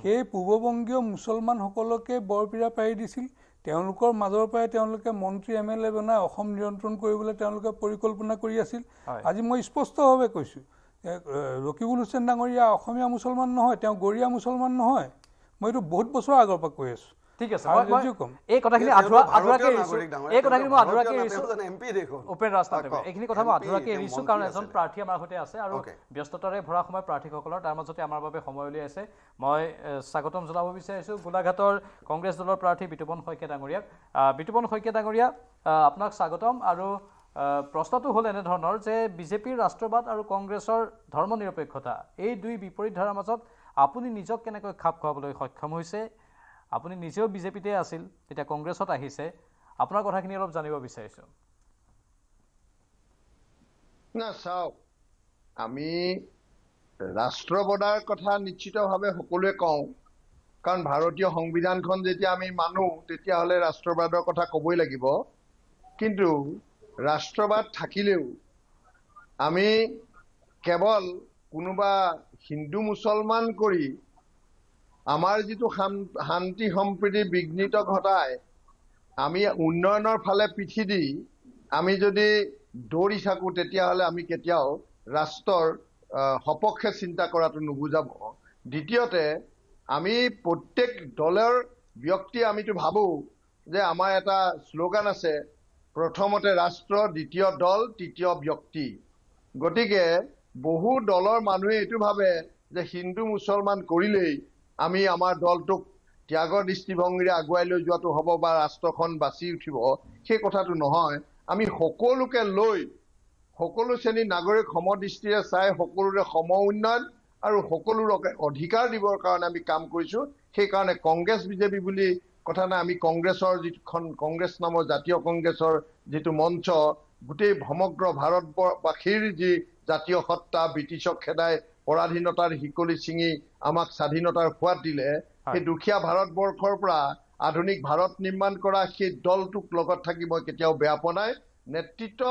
সেই পূৰ্ববংগীয় মুছলমানসকলকে বৰপীৰা পাৰি দিছিল তেওঁলোকৰ মাজৰ পৰাই তেওঁলোকে মন্ত্ৰী MLA বনাই অসম নিয়ন্ত্ৰণ কৰিবলৈ তেওঁলোকে পৰিকল্পনা কৰি আছিল। আজি মই স্পষ্টভাৱে কৈছোঁ, ৰকিবুল হুছেইন ডাঙৰীয়া অসমীয়া মুছলমান নহয়, তেওঁ গৰীয়া মুছলমান নহয়। মই এইটো বহুত বছৰ আগৰ পৰা কৈ আছোঁ। ঠিক আছে, এই কথাখিনি আধৰুৱাকৈ এৰিছোঁ উপেন ৰাজনাথ। এইখিনি কথা মই আধৰুৱাকৈ এৰিছোঁ কাৰণ এজন প্ৰাৰ্থী আমাৰ সৈতে আছে আৰু ব্যস্ততাৰে ভৰা সময় প্ৰাৰ্থীসকলৰ, তাৰ মাজতে আমাৰ বাবে সময় উলিয়াইছে। মই স্বাগতম জনাব বিচাৰিছোঁ গোলাঘাটৰ কংগ্ৰেছ দলৰ প্ৰাৰ্থী বিতুপন শইকীয়া ডাঙৰীয়াক। বিতুপন শইকীয়া ডাঙৰীয়া, আপোনাক স্বাগতম। আৰু প্ৰশ্নটো হ'ল এনেধৰণৰ যে বিজেপিৰ ৰাষ্ট্ৰবাদ আৰু কংগ্ৰেছৰ ধৰ্ম নিৰপেক্ষতা, এই দুই বিপৰীত ধাৰাৰ মাজত আপুনি নিজক কেনেকৈ খাপ খুৱাবলৈ সক্ষম হৈছে? আপুনি নিজেও বিজেপিতে আছিল, তেতিয়া কংগ্ৰেছত আহিছে, আপোনাৰ কথাখিনি অলপ জানিব বিচাৰিছোঁ। না চাওক, আমি ৰাষ্ট্ৰবাদৰ কথা নিশ্চিতভাৱে সকলোৱে কওঁ, কাৰণ ভাৰতীয় সংবিধানখন যেতিয়া আমি মানো তেতিয়াহ'লে ৰাষ্ট্ৰবাদৰ কথা ক'বই লাগিব। কিন্তু ৰাষ্ট্ৰবাদ থাকিলেও আমি কেৱল কোনোবা হিন্দু মুছলমান কৰি আমাৰ যিটো শান্তি সম্প্ৰীতি বিঘ্নিত ঘটাই আমি উন্নয়নৰ ফালে পিঠি দি আমি যদি দৌৰি থাকোঁ তেতিয়াহ'লে আমি কেতিয়াও ৰাষ্ট্ৰৰ সপক্ষে চিন্তা কৰাটো নুবুজাব। দ্বিতীয়তে আমি প্ৰত্যেক দলৰ ব্যক্তি আমিতো ভাবোঁ যে আমাৰ এটা শ্লোগান আছে, প্ৰথমতে ৰাষ্ট্ৰ, দ্বিতীয় দল, তৃতীয় ব্যক্তি। গতিকে বহু দলৰ মানুহে এইটো ভাবে যে হিন্দু মুছলমান কৰিলেই আমি আমাৰ দলটোক ত্যাগৰ দৃষ্টিভংগীৰে আগুৱাই লৈ যোৱাটো হ'ব বা ৰাষ্ট্ৰখন বাচি উঠিব। সেই কথাটো নহয়। আমি সকলোকে লৈ সকলো শ্ৰেণীৰ নাগৰিক সমদৃষ্টিৰে চাই সকলোৰে সম উন্নয়ন আৰু সকলোৰে অধিকাৰ দিবৰ কাৰণে আমি কাম কৰিছোঁ। সেইকাৰণে কংগ্ৰেছ বিজেপি বুলি কথা নাই, আমি কংগ্ৰেছৰ যিখন কংগ্ৰেছ নামৰ জাতীয় কংগ্ৰেছৰ যিটো মঞ্চ, গোটেই সমগ্ৰ ভাৰতবাসীৰ যি জাতীয় সত্তা ব্ৰিটিছক খেদাই পৰাধীনতাৰ শিকলি ছিঙি আমাক স্বাধীনতাৰ সোৱাদ দিলে, সেই দুখীয়া ভাৰতবৰ্ষৰ পৰা আধুনিক ভাৰত নিৰ্মাণ কৰা সেই দলটোক লগত থাকি মই কেতিয়াও বেয়া পোৱা নাই। নেতৃত্ব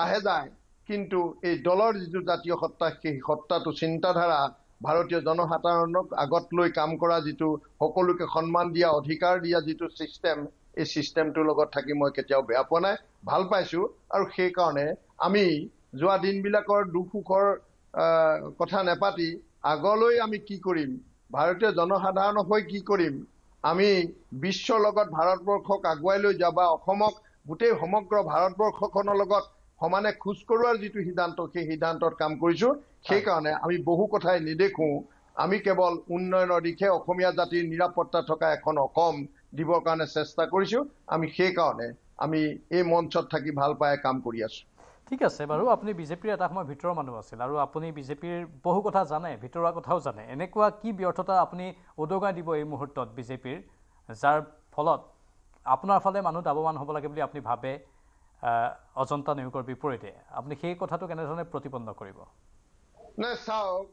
আহে যায়, কিন্তু এই দলৰ যিটো জাতীয় সত্তা, সেই সত্তাটো চিন্তাধাৰা ভাৰতীয় জনসাধাৰণক আগত লৈ কাম কৰা যিটো সকলোকে সন্মান দিয়া অধিকাৰ দিয়া যিটো ছিষ্টেম, এই ছিষ্টেমটোৰ লগত থাকি মই কেতিয়াও বেয়া পোৱা নাই, ভাল পাইছোঁ। আৰু সেইকাৰণে আমি যোৱা দিনবিলাকৰ দুখ সুখৰ কথা নেপাতি আগলৈ আমি কি কৰিম, ভাৰতীয় জনসাধাৰণৰ হৈ কি কৰিম, আমি বিশ্বৰ লগত ভাৰতবৰ্ষক আগুৱাই লৈ যোৱা বা অসমক গোটেই সমগ্ৰ ভাৰতবৰ্ষখনৰ লগত সমানে খোজ কঢ়োৱাৰ যিটো সিদ্ধান্ত, সেই সিদ্ধান্তত কাম কৰিছোঁ। সেইকাৰণে আমি বহু কথাই নেদেখোঁ, আমি কেৱল উন্নয়নৰ দিশে অসমীয়া জাতিৰ নিৰাপত্তা থকা এখন অসম দিবৰ কাৰণে চেষ্টা কৰিছোঁ। আমি সেইকাৰণে আমি এই মঞ্চত থাকি ভাল পাই কাম কৰি আছোঁ। ঠিক আছে বাৰু, আপুনি বিজেপিৰ এটা সময় ভিতৰৰ মানুহ আছিল আৰু আপুনি বিজেপিৰ বহু কথা জানে, ভিতৰুৱা কথাও জানে। এনেকুৱা কি ব্যৰ্থতা আপুনি উদগাই দিব এই মুহূৰ্তত বিজেপিৰ, যাৰ ফলত আপোনাৰ ফালে মানুহ লাভৱান হ'ব লাগে বুলি আপুনি ভাবে অজন্তা নিয়োগৰ বিপৰীতে? আপুনি সেই কথাটো কেনেধৰণে প্ৰতিপন্ন কৰিব? নাই চাওক,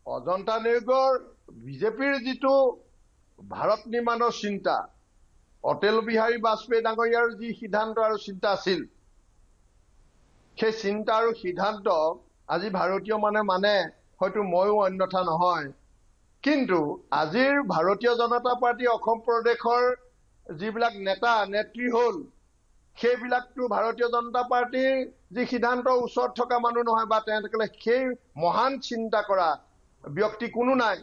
অজন্তা নিয়োগৰ বিজেপিৰ যিটো ভাৰত নিৰ্মাণৰ চিন্তা, অটল বিহাৰী বাজপেয়ী ডাঙৰীয়াৰ যি সিদ্ধান্ত আৰু চিন্তা আছিল, সেই চিন্তা আৰু সিদ্ধান্ত আজি ভাৰতীয় মানে হয়তো ময়ো অন্যথা নহয়। কিন্তু আজিৰ ভাৰতীয় জনতা পাৰ্টী অসম প্ৰদেশৰ যিবিলাক নেতা নেত্ৰী হ'ল, সেইবিলাকতো ভাৰতীয় জনতা পাৰ্টীৰ যি সিদ্ধান্তৰ ওচৰত থকা মানুহ নহয় বা তেওঁলোকে সেই মহান চিন্তা কৰা ব্যক্তি কোনো নাই।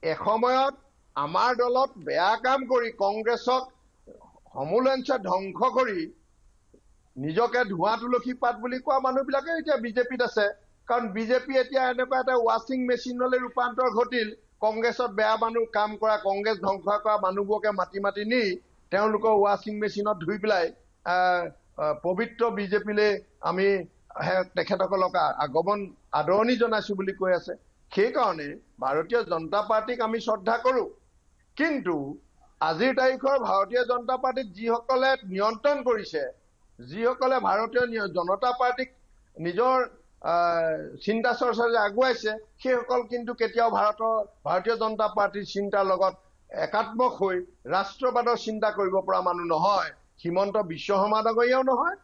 এসময়ত আমাৰ দলত বেয়া কাম কৰি কংগ্ৰেছক সমূলঞ্চে ধ্বংস কৰি নিজকে ধোঁৱা তুলসী পাত বুলি কোৱা মানুহবিলাকে এতিয়া বিজেপিত আছে। কাৰণ বিজেপি এতিয়া এনেকুৱা এটা ৱাশ্বিং মেচিনলৈ ৰূপান্তৰ ঘটিল। কংগ্ৰেছত বেয়া মানুহ কাম কৰা, কংগ্ৰেছ ধ্বংস কৰা মানুহবোৰকে মাতি মাতি নি তেওঁলোকৰ ৱাশ্বিং মেচিনত ধুই পেলাই পবিত্ৰ বিজেপিলৈ আমি তেখেতসকলক আগমন আদৰণি জনাইছোঁ বুলি কৈ আছে। সেইকাৰণে ভাৰতীয় জনতা পাৰ্টীক আমি শ্ৰদ্ধা কৰোঁ, কিন্তু আজিৰ তাৰিখৰ ভাৰতীয় জনতা পাৰ্টীক যিসকলে নিয়ন্ত্ৰণ কৰিছে, যিসকলে ভাৰতীয় জনতা পাৰ্টীক নিজৰ চিন্তা চৰ্চাৰে আগুৱাইছে, সেইসকল কিন্তু কেতিয়াও ভাৰতীয় জনতা পাৰ্টীৰ চিন্তাৰ লগত একাত্মক হৈ ৰাষ্ট্ৰবাদৰ চিন্তা কৰিব পৰা মানুহ নহয়। হিমন্ত বিশ্ব শৰ্মা ডাঙৰীয়াও নহয়,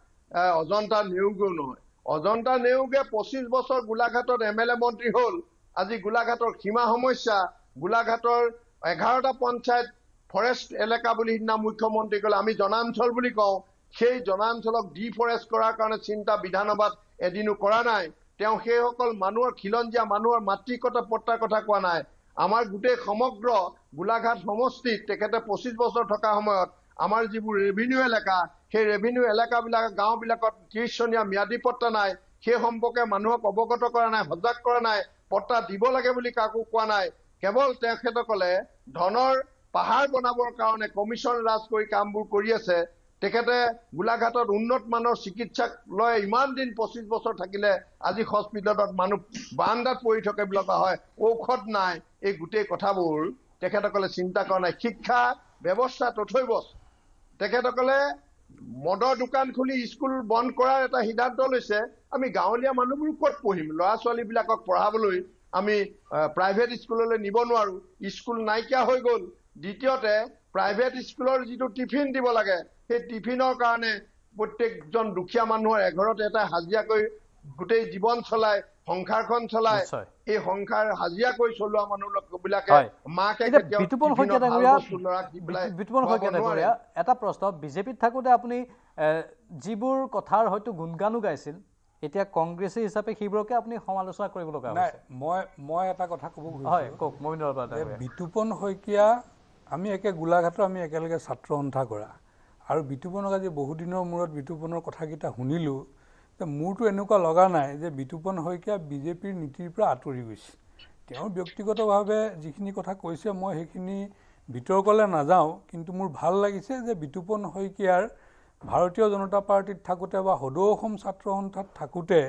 অজন্তা নেওগেও নহয়। অজন্তা নেওগে 25 বছৰ গোলাঘাটত MLA মন্ত্ৰী হ'ল। আজি গোলাঘাটৰ সীমা সমস্যা, গোলাঘাটৰ 11টা পঞ্চায়ত ফৰেষ্ট এলেকা বুলি সিদিনা মুখ্যমন্ত্ৰী ক'লে, আমি জনাঞ্চল বুলি কওঁ। সেই জনাঞ্চলক ডিফৰেষ্ট কৰাৰ কাৰণে চিন্তা বিধানসভাত এদিনো কৰা নাই। তেওঁ সেইসকল মানুহৰ খিলঞ্জীয়া মানুহৰ মাতৃকতাৰ কথা কোৱা নাই। আমাৰ গোটেই সমগ্ৰ গোলাঘাট সমষ্টিত তেখেতে 25 বছৰ থকা সময়ত আমাৰ যিবোৰ ৰেভিনিউ এলেকা, সেই ৰেভিনিউ এলেকাবিলাক গাঁওবিলাকত 30 চনীয়া ম্যাদী পট্টা নাই। সেই সম্পৰ্কে মানুহক অৱগত কৰা নাই, সজাগ কৰা নাই। পট্টা দিব লাগে বুলি কাকো কোৱা নাই। কেৱল তেখেতসকলে ধনৰ পাহাৰ বনাবৰ কাৰণে কমিশ্যন ৰাজ কৰি কামবোৰ কৰি আছে। তেখেতে গোলাঘাটত উন্নত মানৰ চিকিৎসালয় ইমান দিন 25 বছৰ থাকিলে, আজি হস্পিটেলত মানুহ বাৰান্দাত পৰি থাকে বুলি কোৱা হয়, ঔষধ নাই। এই গোটেই কথাবোৰ তেখেতসকলে চিন্তা কৰা নাই। শিক্ষা ব্যৱস্থা তথৈবচ। তেখেতসকলে মদৰ দোকান খুলি স্কুল বন্ধ কৰাৰ এটা সিদ্ধান্ত লৈছে। আমি গাঁৱলীয়া মানুহবোৰ ক'ত পঢ়িম? ল'ৰা ছোৱালীবিলাকক পঢ়াবলৈ আমি প্ৰাইভেট স্কুললৈ নিব নোৱাৰো। স্কুল নাইকিয়া হৈ গ'ল। দ্বিতীয়তে প্ৰাইভেট স্কুলৰ যিটো টিফিন দিব লাগে, সেই টিফিনৰ কাৰণে প্ৰত্যেকজন দুখীয়া মানুহৰ এঘৰত এটা হাজিৰা কৰি গোটেই জীৱন চলাই, সংসাৰখন চলাই। এই সংসাৰ হাজিৰা কৰি চলোৱা মানুহবিলাকে মাকে বিতুপন শইকীয়া ডাঙৰীয়া, এটা প্ৰশ্ন, বিজেপিত থাকোঁতে আপুনি যিবোৰ কথাৰ হয়তো গুণগানো গাইছিল, এতিয়া কংগ্ৰেছী হিচাপে সেইবোৰকে আপুনি সমালোচনা কৰিব লগা হৈছে। মই এটা কথা ক'ব হয়, কওক মমিনুল হক। বিতুপন শইকীয়া, আমি গোলাঘাটৰ আমি একেলগে ছাত্ৰ সন্থা কৰা, আৰু বিতুপনক আজি বহুদিনৰ মূৰত বিতুপনৰ কথাকেইটা শুনিলোঁ। মোৰতো এনেকুৱা লগা নাই যে বিতুপন শইকীয়া বিজেপিৰ নীতিৰ পৰা আঁতৰি গৈছে। তেওঁ ব্যক্তিগতভাৱে যিখিনি কথা কৈছে মই সেইখিনি বিতৰ্কলৈ নাযাওঁ, কিন্তু মোৰ ভাল লাগিছে যে বিতুপন শইকীয়াৰ ভাৰতীয় জনতা পাৰ্টিত থাকোঁতে বা সদৌ অসম ছাত্ৰ সন্থাত থাকোঁতে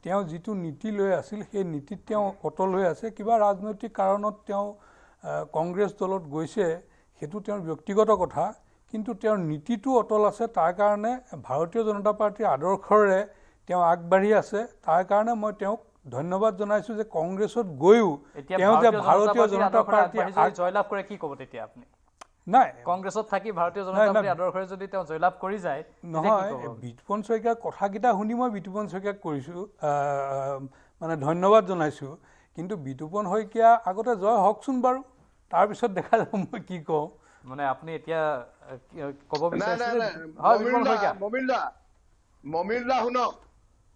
তেওঁ যিটো নীতি লৈ আছিল, সেই নীতিত তেওঁ অটল হৈ আছে। কিবা ৰাজনৈতিক কাৰণত তেওঁ কংগ্ৰেছ দলত গৈছে, সেইটো তেওঁৰ ব্যক্তিগত কথা, কিন্তু তেওঁৰ নীতিটো অটল আছে। তাৰ কাৰণে ভাৰতীয় জনতা পাৰ্টীৰ আদৰ্শৰে তেওঁ আগবাঢ়ি আছে। তাৰ কাৰণে মই তেওঁক ধন্যবাদ জনাইছোঁ যে কংগ্ৰেছত গৈও তেওঁ যে ভাৰতীয় জনতা পাৰ্টী জয়লাভ কৰে, কি ক'ব তেতিয়া আপুনি? নাই, কংগ্ৰেছত থাকি ভাৰতীয় জনতা পাৰ্টীৰ আদৰ্শৰে যদি তেওঁ জয়লাভ কৰি যায়, নহয়, বিতুপন শইকীয়াৰ কথাকেইটা শুনি মই বিতুপন শইকীয়াক কৰিছোঁ মানে ধন্যবাদ জনাইছোঁ। কিন্তু বিতুপন শইকীয়া আগতে জয় হওকচোন বাৰু, তাৰপিছত দেখা যাব মই কি কওঁ। মানে আপুনি এতিয়া ক'ব বিচাৰিছে? মমিন দা শুনক।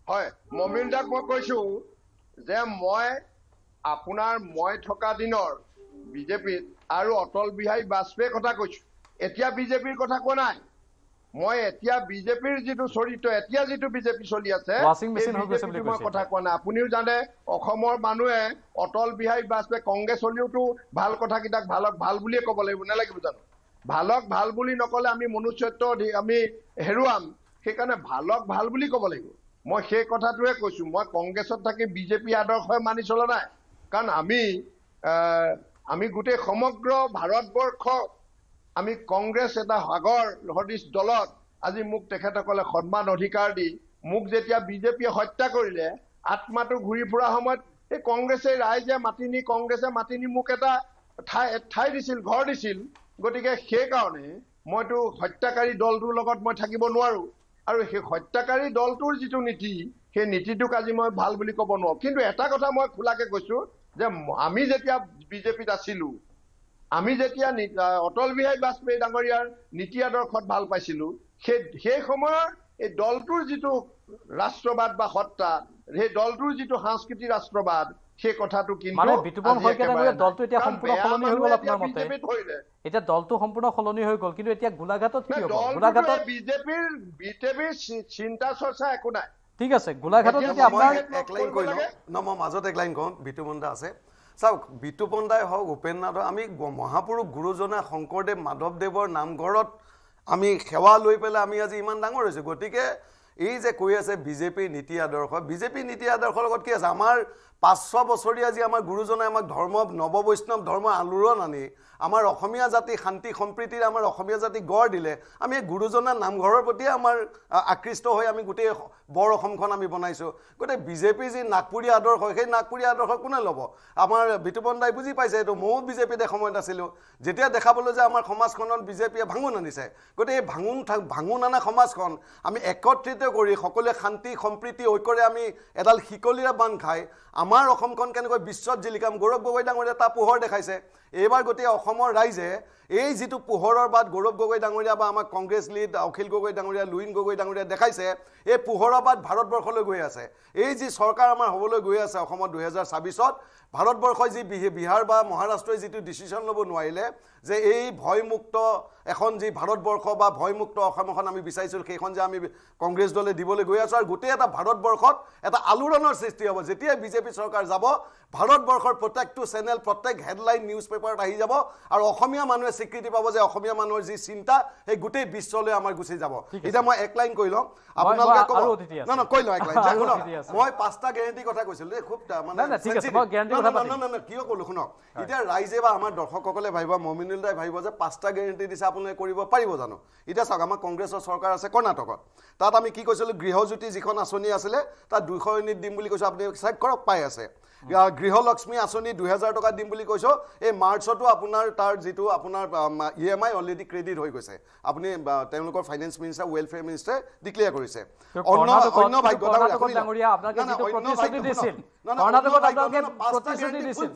হয়, মমিন দাক মই কৈছোঁ যে মই থকা দিনৰ বিজেপিত আৰু অটল বিহাৰী বাজপেয়ীৰ কথা কৈছোঁ। এতিয়া বিজেপিৰ কথা কোৱা নাই। মই এতিয়া বিজেপিৰ যিটো চৰিত্ৰ, এতিয়া যিটো বিজেপি চলি আছে, মই কথা কোৱা নাই। আপুনিও জানে, অসমৰ মানুহে অটল বিহাৰী বাজপেয়ী, কংগ্ৰেছ হলেওতো ভাল কথাকেইটাক ভালক ভাল বুলিয়ে ক'ব লাগিব, নালাগিব জানো? ভালক ভাল বুলি নক'লে আমি মনুষ্যত্ব আমি হেৰুৱাম। সেইকাৰণে ভালক ভাল বুলি ক'ব লাগিব। মই সেই কথাটোৱে কৈছোঁ। মই কংগ্ৰেছত থাকি বিজেপি আদৰ্শই মানি চলা নাই। কাৰণ আমি গোটেই সমগ্ৰ ভাৰতবৰ্ষ, আমি কংগ্ৰেছ এটা সাগৰ সদৃশ দলত আজি মোক তেখেতসকলে সন্মান অধিকাৰ দি মোক যেতিয়া বিজেপিয়ে হত্যা কৰিলে, আত্মাটো ঘূৰি ফুৰা সময়ত এই কংগ্ৰেছে ৰাইজে কংগ্ৰেছে মাতি নি মোক এটা ঠাই দিছিল, ঘৰ দিছিল। গতিকে সেইকাৰণে মইতো হত্যাকাৰী দলটোৰ লগত মই থাকিব নোৱাৰো। আৰু সেই হত্যাকাৰী দলটোৰ যিটো নীতি, সেই নীতিটোক আজি মই ভাল বুলি ক'ব নোৱাৰো। কিন্তু এটা কথা মই খোলাকে কৈছোঁ যে আমি যেতিয়া বিজেপিত আছিলোঁ, আমি যেতিয়া অটল বিহাৰী বাজপেয়ী ডাঙৰীয়াৰ নীতি আদৰ্শত ভাল পাইছিলোঁ, সেই সময়ৰ এই দলটোৰ যিটো ৰাষ্ট্ৰবাদ বা সত্তা, সেই দলটোৰ যিটো সাংস্কৃতিক ৰাষ্ট্ৰবাদ, সেই কথাটো কিন্তু বিতুপন শইকীয়া ডাঙৰীয়া দলটো এতিয়া সম্পূৰ্ণ সলনি হৈ গ'ল আপোনাৰ মতে? এতিয়া দলটো সম্পূৰ্ণ সলনি হৈ গ'ল, কিন্তু এতিয়া গোলাঘাটত কি হ'ব? গোলাঘাটত বিজেপিৰ চিন্তা চৰ্চা একো নাই। ঠিক আছে, গোলাঘাটত এতিয়া আপোনাৰ এক লাইন কৈ লওঁ ন, মই মাজত এক লাইন কওঁ। বিতুপন দা আছে, চাওক, বিতুপন দাই হওক, উপেন নাথ, আমি মহাপুৰুষ গুৰুজনা শংকৰদেৱ মাধৱদেৱৰ নামঘৰত আমি সেৱা লৈ পেলাই আমি আজি ইমান ডাঙৰ হৈছোঁ। গতিকে এই যে কৈ আছে বিজেপিৰ নীতি আদৰ্শ, বিজেপিৰ নীতি আদৰ্শৰ লগত কি আছে? আমাৰ 500 বছৰীয়া যি আমাৰ গুৰুজনাই আমাক নৱ বৈষ্ণৱ ধৰ্ম আলোড়ন আনি আমাৰ অসমীয়া জাতি শান্তি সম্প্ৰীতিৰ আমাৰ অসমীয়া জাতি গঢ় দিলে। আমি এই গুৰুজনাৰ নামঘৰৰ প্ৰতিয়ে আমাৰ আকৃষ্ট হৈ আমি গোটেই বৰ অসমখন আমি বনাইছোঁ। গতিকে বিজেপিৰ যি নাগপুৰীয়া আদৰ্শ, সেই নাগপুৰীয়া আদৰ্শ কোনে ল'ব? আমাৰ বিতুপন দাই বুজি পাইছে এইটো। ময়ো বিজেপিত এসময়ত আছিলোঁ, যেতিয়া দেখা পালোঁ যে আমাৰ সমাজখনত বিজেপিয়ে ভাঙোন আনিছে। গতিকে এই ভাঙোন আনা সমাজখন আমি একত্ৰিত কৰি সকলোৱে শান্তি সম্প্ৰীতি ঐক্যৰে আমি এডাল শিকলিৰে বান্ধ খাই আমাৰ অসমখন কেনেকৈ বিশ্বত জিলিকাম, গৌৰৱ গগৈ ডাঙৰীয়া তাৰ পোহৰ দেখাইছে। এইবাৰ গোটেই অসমৰ ৰাইজে এই যিটো পোহৰৰ বাট গৌৰৱ গগৈ ডাঙৰীয়া বা আমাৰ কংগ্ৰেছ লিড অখিল গগৈ ডাঙৰীয়া লুইন গগৈ ডাঙৰীয়া দেখাইছে এই পোহৰৰ বাট ভাৰতবৰ্ষলৈ গৈ আছে এই যি চৰকাৰ আমাৰ হ'বলৈ গৈ আছে অসমত 2024ত ভাৰতবৰ্ষই যি বিহাৰ বা মহাৰাষ্ট্ৰই যিটো ডিচিশ্যন ল'ব নোৱাৰিলে যে এই ভয়মুক্ত এখন যি ভাৰতবৰ্ষ বা ভয়মুক্ত অসম এখন আমি বিচাৰিছিলোঁ সেইখন যে আমি কংগ্ৰেছ দলে দিবলৈ গৈ আছোঁ আৰু গোটেই এটা ভাৰতবৰ্ষত এটা আলোড়নৰ সৃষ্টি হ'ব যেতিয়াই বিজেপি চৰকাৰ যাব ভাৰতবৰ্ষৰ প্ৰত্যেকটো চেনেল প্ৰত্যেক হেডলাইন নিউজ পেপাৰত আহি যাব আৰু অসমীয়া মানুহে স্বীকৃতি পাব যে অসমীয়া মানুহৰ যি চিন্তা সেই গোটেই বিশ্বলৈ আমাৰ গুচি যাব এতিয়া মই এক লাইন কৈ লওঁ আপোনালোকে কৈ লওঁ এক লাইন মই 5টা গেৰেণ্টি কথা কৈছিলোঁ খুব মানে কিয় ক'লো শুনক এতিয়া ৰাইজে বা আমাৰ দৰ্শকসকলে ভাবিব মমিনুল দাই ভাবিব যে 5টা গেৰেণ্টি দিছে আপোনালোকে কৰিব পাৰিব জানো এতিয়া চাওক আমাৰ কংগ্ৰেছৰ চৰকাৰ আছে কৰ্ণাটকত তাত আমি কি কৈছিলোঁ গৃহজ্যোতি যিখন আঁচনি আছিলে তাত 200 ইউনিট দিম বুলি কৈছোঁ আপুনি চেক কৰক পাই আছে গৃহলক্ষ্মী আঁচনি 2000 টকা দিম বুলি কৈছোঁ এই মাৰ্চতো আপোনাৰ তাৰ যিটো আপোনাৰ EMI অলৰেডি ক্ৰেডিট হৈ গৈছে আপুনি তেওঁলোকৰ ফাইনেন্স মিনিষ্টাৰ ৱেলফেয়াৰ মিনিষ্টাৰে ডিক্লেয়াৰ কৰিছে অন্য ভাগ্য ডাঙৰীয়া আপোনাক যিটো প্ৰতিশ্ৰুতি দিছিল কৰ্ণাটকত আপোনালোকে প্ৰতিশ্ৰুতি দিছিল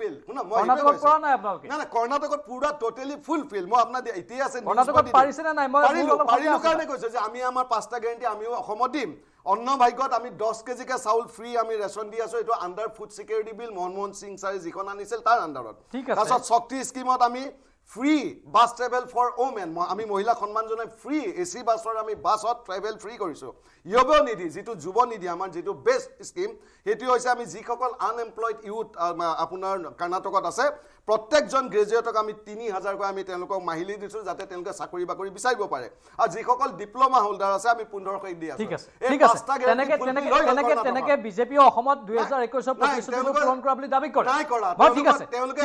কৰ্ণাটকত পৰা নাই আপোনালোকে না কৰ্ণাটকত পুৰা টোটালি ফুলফিল মই আপোনাক এতিয়া আছে কৰ্ণাটকত পাৰিছে নে নাই মই পাৰিলো কাৰণে কৈছোঁ যে আমি আমাৰ 5টা গেৰেণ্টি আমিও অসমত দিম অন্য ভাগ্যত আমি 10 কেজিকে চাউল ফ্ৰী আমি ৰেচন দি আছোঁ এইটো under food security bill Manmohan Singh ছাৰে যিখন আনিছিল তাৰ আণ্ডাৰত তাৰপিছত শক্তি স্কিমত আমি free bus travel for women আমি মহিলা সন্মান জনাই ফ্ৰী AC বাছৰ আমি বাছত ট্ৰেভেল ফ্ৰী কৰিছোঁ যুৱ নিধি যিটো যুৱ নিধি আমাৰ যিটো বেষ্ট স্কিম সেইটো হৈছে আমি যিসকল আনএমপ্লয়েড ইউথ আপোনাৰ কৰ্ণাটকত আছে প্ৰত্যেকজন গ্ৰেজুৱেটক আমি 3000 কৈ আমি তেওঁলোকক মাহিলী দিছোঁ যাতে তেওঁলোকে চাকৰি বাকৰি বিচাৰিব পাৰে আৰু যিসকল ডিপ্ল'মা হোল্ডাৰ আছে আমি 1500 দি আছোঁ ঠিক আছে তেনেকে বিজেপি অসমত 2021 প্ৰতিশ্ৰুতি পূৰণ কৰা বুলি দাবী কৰে নাই কৰা ঠিক আছে তেওঁলোকে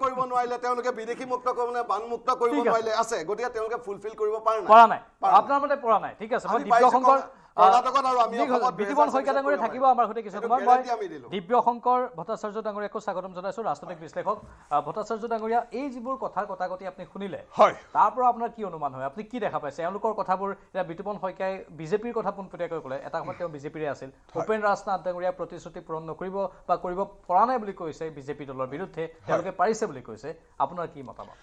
কৰিব নোৱাৰিলে তেওঁলোকে বিদেশী মুক্ত কৰিব বান মুক্ত কৰিব নোৱাৰিলে আছে গতিকে তেওঁলোকে ফুলফিল কৰিব পৰা নাই আপোনাৰ মতে পৰা নাই ঠিক আছে মই দিব্যশংকৰ বিধিবন শইকীয়া ডাঙৰীয়া থাকিব আমাৰ সৈতে কিছু সময় মই দিব্যশংকৰ ভট্টাচাৰ্য ডাঙৰীয়াকো স্বাগতম জনাইছোঁ ৰাজনৈতিক বিশ্লেষক ভট্টাচাৰ্য ডাঙৰীয়া এই যিবোৰ কথাৰ কটাকটি আপুনি শুনিলে তাৰ পৰা আপোনাৰ কি অনুমান হয় আপুনি কি দেখা পাইছে এওঁলোকৰ কথাবোৰ এতিয়া বিতুপন শইকীয়াই বিজেপিৰ কথা পোনপটীয়াকৈ ক'লে এটা সময়ত তেওঁ বিজেপিৰে আছিল ভূপেন ৰাজনাথ ডাঙৰীয়া প্ৰতিশ্ৰুতি পূৰণ নকৰিব বা কৰিব পৰা নাই বুলি কৈছে বিজেপি দলৰ বিৰুদ্ধে তেওঁলোকে পাৰিছে বুলি কৈছে আপোনাৰ কি মতামত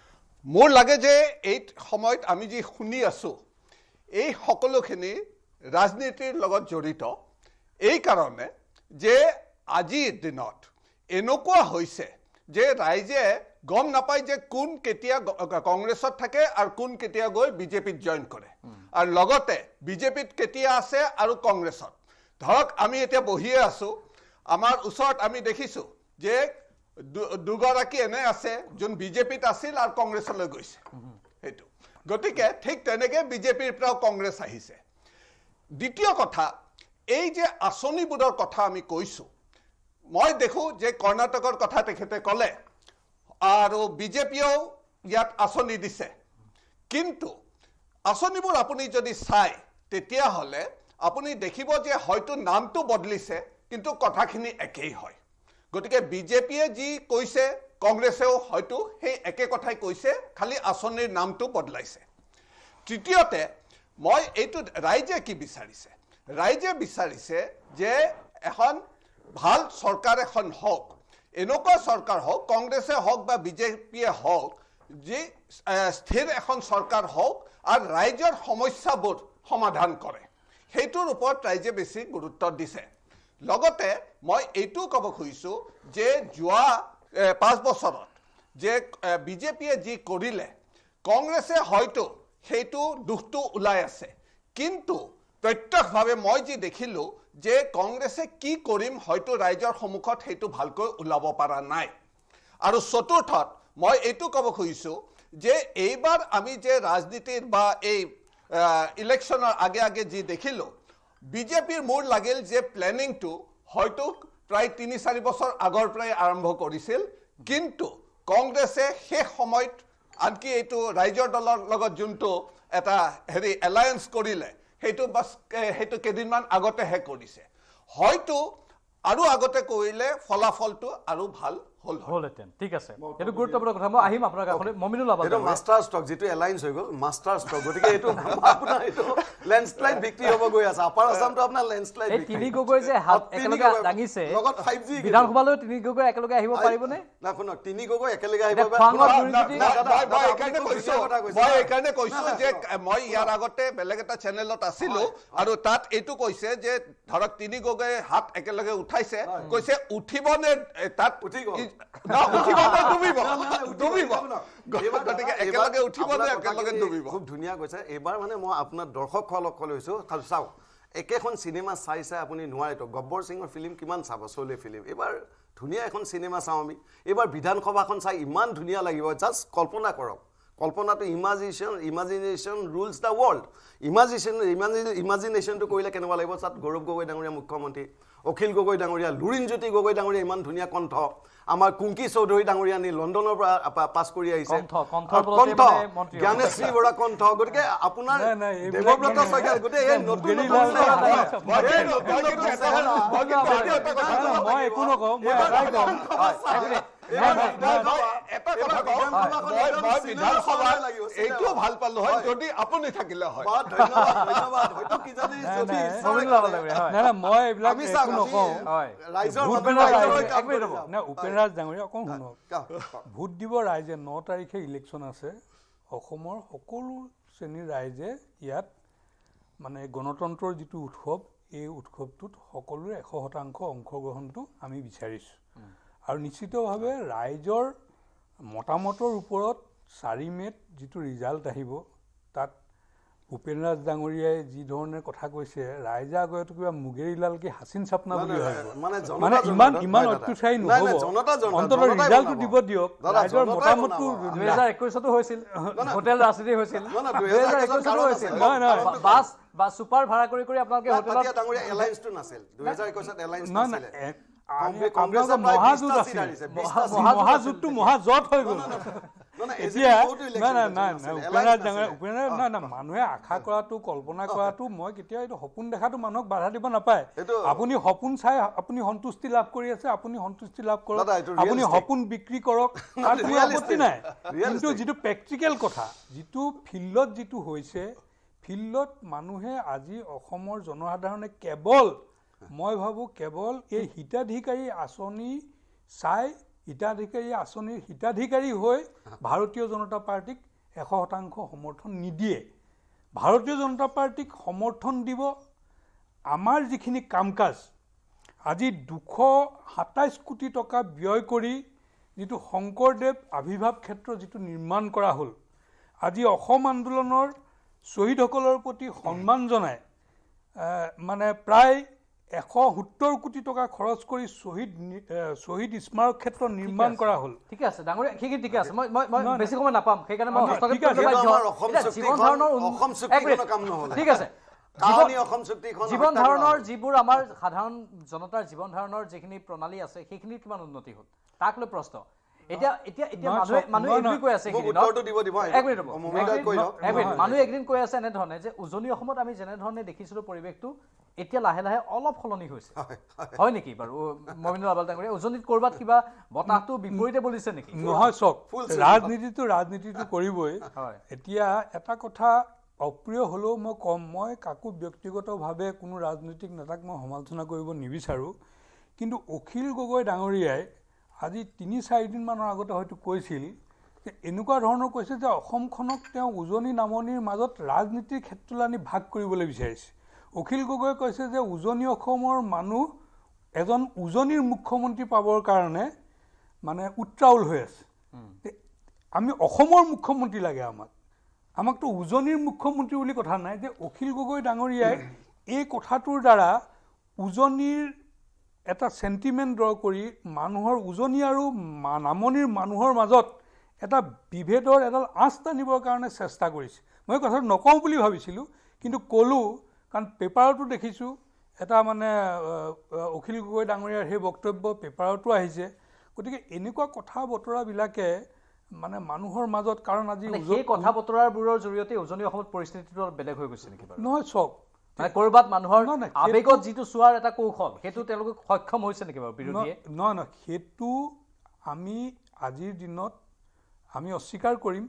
মোৰ লাগে যে এই সময়ত আমি যি শুনি আছোঁ এই সকলোখিনি ৰাজনীতিৰ লগত জড়িত এই কাৰণে যে আজিৰ দিনত এনেকুৱা হৈছে যে ৰাইজে গম নাপায় যে কোন কেতিয়া কংগ্ৰেছত থাকে আৰু কোন কেতিয়া গৈ বিজেপিত জইন কৰে আৰু লগতে বিজেপিত কেতিয়া আছে আৰু কংগ্ৰেছত ধৰক আমি এতিয়া বহিয়ে আছোঁ আমাৰ ওচৰত আমি দেখিছোঁ যে দুগৰাকী এনে আছে যোন বিজেপিত আছিল আৰু কংগ্ৰেছলৈ গৈছে সেইটো গতিকে ঠিক তেনেকৈ বিজেপিৰ পৰাও কংগ্ৰেছ আহিছে দ্বিতীয় কথা এই যে আঁচনিবোৰৰ কথা আমি কৈছোঁ মই দেখোঁ যে কৰ্ণাটকৰ কথা তেখেতে ক'লে আৰু বিজেপিয়েও ইয়াত আঁচনি দিছে কিন্তু আঁচনিবোৰ আপুনি যদি চাই তেতিয়াহ'লে আপুনি দেখিব যে হয়তো নামটো বদলিছে কিন্তু কথাখিনি একেই হয় গতিকে বিজেপিয়ে যি কৈছে কংগ্ৰেছেও হয়তো সেই একে কথাই কৈছে খালি আঁচনিৰ নামটো বদলাইছে তৃতীয়তে মই এইটো ৰাইজে কি বিচাৰিছে ৰাইজে বিচাৰিছে যে এখন ভাল চৰকাৰ এখন হওক এনেকুৱা চৰকাৰ হওক কংগ্ৰেছে হওক বা বিজেপিয়ে হওক যি স্থিৰ এখন চৰকাৰ হওক আৰু ৰাইজৰ সমস্যাবোৰ সমাধান কৰে সেইটোৰ ওপৰত ৰাইজে বেছি গুৰুত্ব দিছে লগতে মই এইটো ক'ব খুজিছোঁ যে যোৱা 5 বছৰত যে বিজেপিয়ে যি কৰিলে কংগ্ৰেছে হয়তো সেইটো দুখটো ওলাই আছে কিন্তু প্ৰত্যক্ষভাৱে মই যি দেখিলোঁ যে কংগ্ৰেছে কি কৰিম হয়তো ৰাইজৰ সন্মুখত সেইটো ভালকৈ ওলাব পৰা নাই আৰু চতুৰ্থত মই এইটো ক'ব খুজিছোঁ যে এইবাৰ আমি যে ৰাজনীতিৰ বা এই ইলেকশ্যনৰ আগে যি দেখিলোঁ বিজেপিৰ মোৰ লাগিল যে প্লেনিংটো হয়তো প্ৰায় 3-4 বছৰ আগৰ পৰাই আৰম্ভ কৰিছিল কিন্তু কংগ্ৰেছে শেষ সময়ত আনকি এইটো ৰাইজৰ দলৰ লগত যোনটো এটা এলায়েন্স কৰিলে সেইটো কেইদিনমান আগতেহে কৰিছে হয়তো আৰু আগতে কৰিলে ফলাফলটো আৰু ভাল হ'লহেঁতেন। ঠিক আছে, এইটো গুৰুত্বপূৰ্ণ কথা। মই আহিম আপোনাৰ কাষলৈ। মমিনুল আবাল এইটো মাষ্টাৰ ষ্ট্ৰক, যিটো এলায়েন্স হৈ গ'ল মাষ্টাৰ ষ্ট্ৰক, গতিকে এইটো আপোনাৰ এইটো লেণ্ডশ্লাইড ভিক্টৰী হ'ব গৈ আছে। আপাৰ আছামটো আপোনাৰ লেণ্ডশ্লাইড এই তিনি গগৈ যে হাত একেলগে দাঙিছে লগত 5G বিধানসভালৈ, তিনি গগৈ একেলগে আহিব পাৰিবনে? না শুনক, তিনি গগৈ একেলগে আহিব। মই এইকাৰণে কৈছো যে মই ইয়াৰ আগতে বেলেগ এটা চেনেলত আছিলো আৰু তাত এইটো কৈছে যে ধৰক তিনি গগৈ হাত একেলগে উঠাইছে, কৈছে উঠিব নে তাত উঠিব গতিকে একেলগে উঠিব নে একেলগে ডুবিব। খুব ধুনীয়া কৈছে। এইবাৰ মানে মই আপোনাৰ দৰ্শক সকলক কৈছো, চাওক একেখন চিনেমা চাই আপুনি নোৱাৰেতো। গব্বৰ সিঙৰ ফিল্ম কিমান চাব, চলে ফিল্ম। এইবাৰ ধুনীয়া এখন চিনেমা চাওঁ আমি। এইবাৰ বিধানসভাখন চাই ইমান ধুনীয়া লাগিব, জাষ্ট কল্পনা কৰক। কল্পনাটো ইমাজিনেশ্যন ৰুলছ দ্য ৱৰ্ল্ড। ইমাজিনেশ্যনটো কৰিলে কেনেকুৱা লাগিব। তাত গৌৰৱ গগৈ ডাঙৰীয়া মুখ্যমন্ত্ৰী, অখিল গগৈ ডাঙৰীয়া, লুৰিণজ্যোতি গগৈ ডাঙৰীয়া ইমান ধুনীয়া কণ্ঠ, আমাৰ কুংকি চৌধুৰী ডাঙৰীয়া নি লণ্ডনৰ পৰা পাছ কৰি আহিছে, জ্ঞানেশ্ৰী বৰা কণ্ঠ। গতিকে আপোনাৰ দেৱব্ৰত শইকীয়া গোটেই এই নতুন এইটো ভাল পালো হয় যদি আপুনি থাকিলে হয়। মই এইবিলাক নকওঁ। উপেন ৰাজ ডাঙৰীয়া অকণ শুনক, ভোট দিব ৰাইজে 9 তাৰিখে ইলেকশ্যন আছে। অসমৰ সকলো শ্ৰেণীৰ ৰাইজে ইয়াত মানে গণতন্ত্ৰৰ যিটো উৎসৱ, এই উৎসৱটোত সকলোৰে 100% অংশগ্ৰহণটো আমি বিচাৰিছোঁ। আৰু নিশ্চিতভাৱে ৰাইজৰ মতামতৰ ওপৰত 4 মে'ত যিটো ৰিজাল্ট আহিব, তাত উপেন ৰাজ ডাঙৰীয়াই যি ধৰণে কথা কৈছে, ৰাইজে আগতে কিবা মুগেৰিলাল কি হাচিন চাপনা বুলি ভাবিব। মানে ইমান অত্যাচাৰী নহ'ব, অন্ততঃ ৰিজাল্টটো দিব দিয়ক। ৰাইজৰ মতামতটো 2021তো হৈছিল, হোটেল ৰাজনীতি হৈছিল, 2021তো হৈছিল। বা চুপাৰ ভাড়া কৰি আপোনালোকে হোটেলত এলায়েন্সটো নাছিল 2021 এলায়েন্স নাছিল। মহাজোঁটটো মহাজত হৈ গ'ল। এতিয়া মানুহে আশা কৰাটো, কল্পনা কৰাটো, মই কেতিয়াও এইটো সপোন দেখাটো মানুহক বাধা দিব নাপায়। আপুনি সপোন চাই আপুনি সন্তুষ্টি লাভ কৰি আছে, আপুনি সন্তুষ্টি লাভ কৰক, আপুনি সপোন বিক্ৰী কৰক, তাত কোনো আপত্তি নাই। কিন্তু যিটো প্ৰেক্টিকেল কথা, যিটো ফিল্ডত যিটো হৈছে, ফিল্ডত মানুহে আজি অসমৰ জনসাধাৰণে কেৱল, মই ভাবোঁ কেৱল এই হিতাধিকাৰী আঁচনি চাই, হিতাধিকাৰী আঁচনিৰ হিতাধিকাৰী হৈ ভাৰতীয় জনতা পাৰ্টীক 100% সমৰ্থন নিদিয়ে। ভাৰতীয় জনতা পাৰ্টীক সমৰ্থন দিব আমাৰ যিখিনি কাম কাজ, আজি 227 কোটি টকা ব্যয় কৰি যিটো শংকৰদেৱ আবিৰ্ভাৱ ক্ষেত্ৰ যিটো নিৰ্মাণ কৰা হ'ল, আজি অসম আন্দোলনৰ শ্বহীদসকলৰ প্ৰতি সন্মান জনাই মানে প্ৰায় 170 কোটি টকা খৰচ কৰি শ্বহীদ স্মাৰক ক্ষেত্ৰ নিৰ্মাণ কৰা হ'ল। ঠিক আছে ডাঙৰীয়া, সেইখিনি ঠিকে আছে। মই বেছি সময় নাপাম, সেইকাৰণে মই ঠিক আছে। জীৱন ধাৰণৰ যিবোৰ আমাৰ সাধাৰণ জনতাৰ জীৱন ধাৰণৰ যিখিনি প্ৰণালী আছে, সেইখিনিৰ কিমান উন্নতি হ'ল তাক লৈ প্ৰশ্ন। মানুহে একদিন কৈ আছে এনেধৰণে যে উজনি অসমত আমি যেনেধৰণে দেখিছিলো পৰিৱেশটো, এতিয়া লাহে লাহে অলপ সলনি হৈছে, হয় নেকি বাৰু মমিনুল আবাল ডাঙৰীয়া? উজনিত কৰবাত কিবা বতাহটো বিপৰীতে বলিছে নেকি? নহয়, চক ৰাজনীতিটো কৰিবই। এতিয়া এটা কথা অপ্ৰিয় হ'লেও মই কম, মই কাকো ব্যক্তিগতভাৱে কোনো ৰাজনৈতিক নেতাক মই সমালোচনা কৰিব নিবিচাৰোঁ, কিন্তু অখিল গগৈ ডাঙৰীয়াই আজি 3-4 দিনমানৰ আগতে হয়তো কৈছিল যে এনেকুৱা ধৰণৰ কৈছে যে অসমখনক তেওঁ উজনি নামনিৰ মাজত ৰাজনীতিৰ ক্ষেত্ৰলৈ আনি ভাগ কৰিবলৈ বিচাৰিছে। অখিল গগৈয়ে কৈছে যে উজনি অসমৰ মানুহ এজন উজনিৰ মুখ্যমন্ত্ৰী পাবৰ কাৰণে মানে উত্ৰাউল হৈ আছে। আমি অসমৰ মুখ্যমন্ত্ৰী লাগে, আমাকতো উজনিৰ মুখ্যমন্ত্ৰী বুলি কথা নাই। যে অখিল গগৈ ডাঙৰীয়াই এই কথাটোৰ দ্বাৰা উজনিৰ এটা সেন্টিমেন্ট ড্ৰ কৰি মানুহৰ উজনি আৰু নামনিৰ মানুহৰ মাজত এটা বিভেদৰ এডাল আঁচ টানিবৰ কাৰণে চেষ্টা কৰিছে। মই কথাটো নকওঁ বুলি ভাবিছিলোঁ, কিন্তু ক'লোঁ কাৰণ পেপাৰতো দেখিছোঁ, এটা মানে অখিল গগৈ ডাঙৰীয়াৰ সেই বক্তব্য পেপাৰতো আহিছে। গতিকে এনেকুৱা কথা বতৰাবিলাকে মানে মানুহৰ মাজত, কাৰণ আজি সেই কথা বতৰাবোৰৰ জৰিয়তে উজনি অসমত পৰিস্থিতিটো অলপ বেলেগ হৈ গৈছে নেকি বাৰু? নহয়, চক মানে ক'ৰবাত মানুহৰ আৱেগত যিটো চোৱাৰ এটা কৌশল, সেইটো তেওঁলোকে সক্ষম হৈছে নেকি বাৰু বিৰোধীয়ে? নহয়, সেইটো আমি আজিৰ দিনত আমি অস্বীকাৰ কৰিম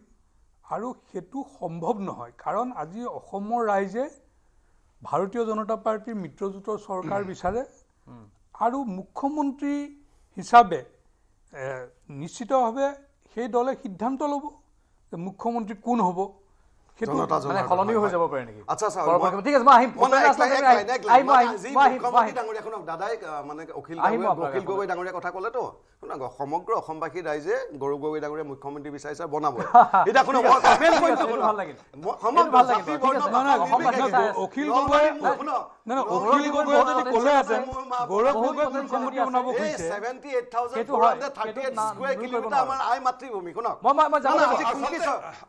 আৰু সেইটো সম্ভৱ নহয় কাৰণ আজি অসমৰ ৰাইজে ভাৰতীয় জনতা পাৰ্টিৰ মিত্ৰজোঁটৰ চৰকাৰ বিচাৰে আৰু মুখ্যমন্ত্ৰী হিচাপে নিশ্চিতভাৱে সেই দলে সিদ্ধান্ত ল'ব যে মুখ্যমন্ত্ৰী কোন হ'ব সেইটো মানে সলনি হৈ যাব পাৰে নেকি আচ্ছা ঠিক আছে মই আহিম দাদাই মানে অখিল গগৈ ডাঙৰীয়া কথা ক'লেতো শুনক সমগ্ৰ অসমবাসী ৰাইজে গৌৰৱ গগৈ ডাঙৰীয়া মুখ্যমন্ত্ৰী বিচাৰিছে বনাব এতিয়া শুনক অখিল গগৈ যদি ক'লেহেঁতেন গৌৰৱ গগৈ মুখ্যমন্ত্ৰী বনাব খুজিছে 78,438 স্কুৱেৰ কিলোমিটাৰ আমাৰ আই মাতৃভূমি শুনক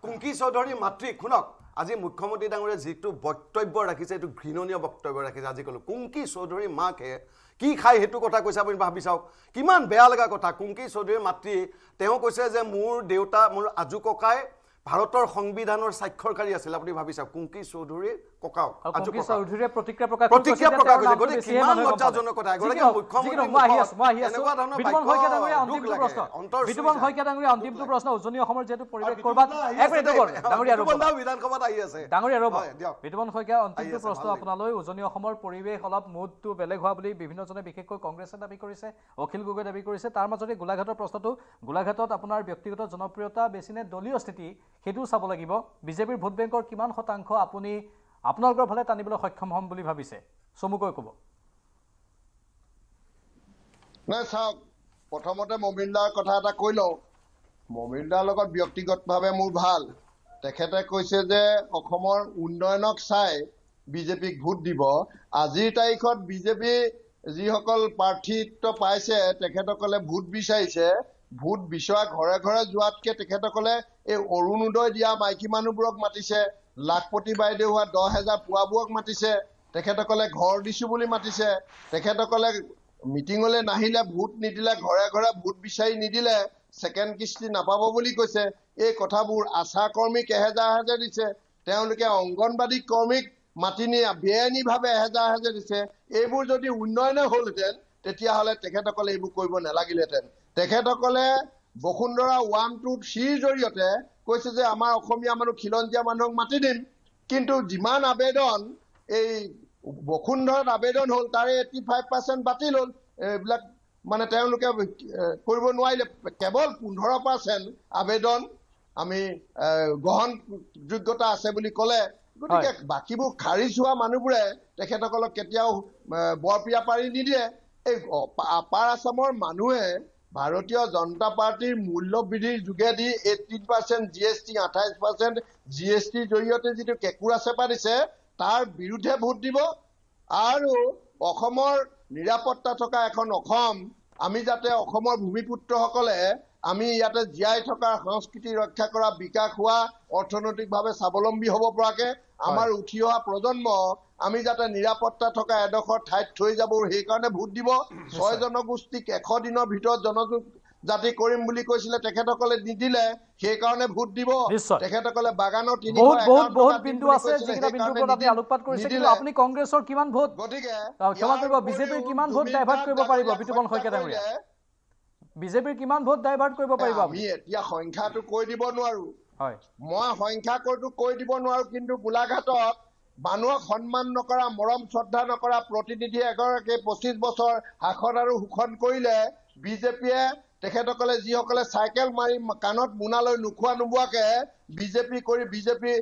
কুংকি চৌধুৰীৰ মাতৃক শুনক আজি মুখ্যমন্ত্ৰী ডাঙৰীয়া যিটো বক্তব্য ৰাখিছে এইটো ঘৃণনীয় বক্তব্য ৰাখিছে আজি ক'লো কুংকি চৌধুৰীৰ মাকে কি খাই সেইটো কথা কৈছে আপুনি ভাবি চাওক কিমান বেয়া লগা কথা কুংকি চৌধুৰীৰ মাতৃ তেওঁ কৈছে যে মোৰ দেউতা মোৰ আজু ককাই ভাৰতৰ সংবিধানৰ স্বাক্ষৰকাৰী আছিল আপুনি ভাবি চাওক কুংকি চৌধুৰীৰ ককাও আজু চৌধুৰীয়ে প্ৰতিক্ৰিয়া প্ৰকাশ কৰিছে গতিকে কিমান লজ্জাজনক কথা এগৰাকী মুখ্যমন্ত্ৰী অন্তিমটো প্ৰশ্ন উজনি অসমৰ যেহেতু পৰিৱেশ কৰবাত বিধানসভাত আহি আছে ডাঙৰীয়া ৰ'ব বিতুপন শইকীয়া অন্তিমটো প্ৰশ্ন আপোনালৈ উজনি অসমৰ পৰিৱেশ অলপ মুডটো বেলেগ হোৱা বুলি বিভিন্নজনে বিশেষকৈ কংগ্ৰেছে দাবী কৰিছে অখিল গগৈ দাবী কৰিছে তাৰ মাজতে গোলাঘাটৰ প্ৰশ্নটো গোলাঘাটত আপোনাৰ ব্যক্তিগত জনপ্ৰিয়তা বেছি নে দলীয় স্থিতি সেইটোও চাব লাগিব বিজেপিৰ ভোট বেংকৰ কিমান শতাংশ আপুনি আপোনালোকৰ ফালে টানিবলৈ সক্ষম হ'ম বুলি ভাবিছে চমুকৈ ক'ব নাই চাওক প্ৰথমতে মমিনদাৰ কথা এটা কৈ লওঁ মমিনদাৰ লগত ব্যক্তিগতভাৱে মোৰ ভাল তেখেতে কৈছে যে অসমৰ উন্নয়নক চাই বিজেপিক ভোট দিব আজিৰ তাৰিখত বিজেপি যিসকল প্ৰাৰ্থীত্ব পাইছে তেখেতসকলে ভোট বিচাৰিছে ভোট বিচৰা ঘৰে ঘৰে যোৱাতকে তেখেতসকলে এই অৰুণোদয় দিয়া মাইকী মানুহবোৰক মাতিছে লাখপতি বাইদেউ হোৱা 10,000 পোৱাবোৰক মাতিছে তেখেতসকলে ঘৰ দিছো বুলি মাতিছে তেখেতসকলে মিটিঙলৈ নাহিলে ভোট নিদিলে ঘৰে ঘৰে ভোট বিচাৰি নিদিলে ছেকেণ্ড কিস্তি নাপাব বুলি কৈছে এই কথাবোৰ আশা কৰ্মীক 1,000 দিছে তেওঁলোকে অংগনবাদী কৰ্মীক মাতি নি বেআইনীভাৱে 1,000 দিছে এইবোৰ যদি উন্নয়নে হ'লহেঁতেন তেতিয়াহ'লে তেখেতসকলে এইবোৰ কৰিব নালাগিলেহেঁতেন তেখেতসকলে বসুন্ধৰা 123 জৰিয়তে কৈছে যে আমাৰ অসমীয়া মানুহ খিলঞ্জীয়া মানুহক মাতি দিম কিন্তু যিমান আবেদন এই বসুন্ধৰাত আবেদন হ'ল তাৰে 85% বাতিল হ'ল এইবিলাক মানে তেওঁলোকে কৰিব নোৱাৰিলে কেৱল 15% আবেদন আমি গ্ৰহণ যোগ্যতা আছে বুলি ক'লে গতিকে বাকীবোৰ খাৰিজ হোৱা মানুহবোৰে তেখেতসকলক কেতিয়াও বৰপিয়া পাৰি নিদিয়ে এই আপাৰ আছামৰ মানুহে ভাৰতীয় জনতা পাৰ্টিৰ মূল্যবৃদ্ধিৰ যোগেদি 18% GST 28% GSTৰ জৰিয়তে যিটো কেঁকুৰা চেপা দিছে তাৰ বিৰুদ্ধে ভোট দিব আৰু অসমৰ নিৰাপত্তা থকা এখন অসম আমি যাতে অসমৰ ভূমিপুত্ৰসকলে আমি ইয়াতে জীয়াই থকাৰ সংস্কৃতি ৰক্ষা কৰা বিকাশ হোৱা অৰ্থনৈতিকভাৱে স্বাৱলম্বী হ'ব পৰাকে আমাৰ উঠি অহা প্ৰজন্ম আমি যাতে নিৰাপত্তা থকা এডোখৰ ঠাইত থৈ যাব সেইকাৰণে ভোট দিব 6 জনগোষ্ঠীক 100 দিনৰ ভিতৰত জনজাতি কৰিম বুলি কৈছিলে তেখেতসকলে নিদিলে সেইকাৰণে ভোট দিব তেখেতসকলে বাগানৰ 300 বহুত বিন্দু আছে যিকেইটা বিন্দুৰ ওপৰত আপুনি আলোকপাত কৰিছে কিন্তু আপুনি কংগ্ৰেছৰ কিমান ভোট গতিকে ক্ষমা কৰিব বিজেপিৰ কিমান ভোট ডাইভাৰ্ট কৰিব পাৰিব বিতুপন শইকীয়া ডাঙৰীয়া বিজেপিৰ কিমান ভোট ডাইভাৰ্ট কৰিব পাৰিব আমি এতিয়া সংখ্যাটো কৈ দিব নোৱাৰো হয় মই সংখ্যাটো কৈ দিব নোৱাৰো কিন্তু গোলাঘাটত মানুহক সন্মান নকৰা মৰম শ্ৰদ্ধা নকৰা প্ৰতিনিধি এগৰাকী 25 বছৰ শাসন আৰু শোষণ কৰিলে বিজেপিয়ে তেখেতসকলে যিসকলে চাইকেল মাৰি কাণত মোনালৈ নোখোৱা নোবোৱাকে বিজেপি কৰি বিজেপি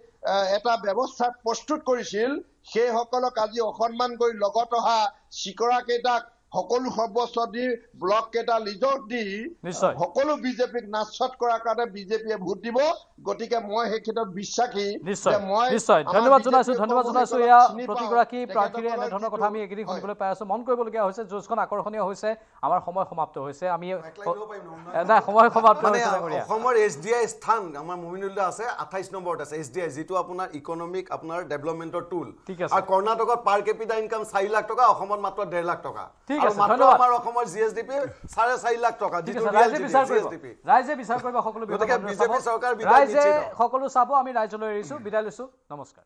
এটা ব্যৱস্থা প্ৰস্তুত কৰিছিল সেইসকলক আজি অসন্মান কৰি লগত অহা চিকৰা কেইটাক সকলো সৰ্বস্ব দি ব্লক কেইটা লিজত দি সকলো বিজেপিক নাচত কৰাৰ কাৰণে বিজেপিয়ে ভোট দিব গতিকে মই সেই ক্ষেত্ৰত বিশ্বাসী যে মই ধন্যবাদ জনাইছো এয়া প্ৰতিগৰাকী প্ৰাৰ্থীৰে এনেধৰণৰ কথা আমি এইকেইদিন শুনিবলৈ পাই আছো মন কৰিবলগীয়া হৈছে যুঁজখন আকৰ্ষণীয় হৈছে আমাৰ সময় সমাপ্ত হৈছে আমি সময় সমাপ্ত হৈছে অসমৰ SDI স্থান আমাৰ মুমিনুল্লাহ আছে 28 নম্বৰত আছে SDI যিটো আপোনাৰ ইকনমিক আপোনাৰ ডেভেলপমেন্টৰ টুল আৰু কৰ্ণাটকত পাৰ কেপিটা ইনকাম 4 লাখ টকা অসমত মাত্ৰ 1.5 লাখ টকা আৰু মাত্ৰ আমাৰ অসমৰ GSDP 4.5 লাখ টকা ৰাইজে বিচাৰ কৰিব সকলো বিজেপি চৰকাৰ ৰাইজে সকলো চাব আমি ৰাইজলৈ এৰিছো বিদায় লৈছো নমস্কাৰ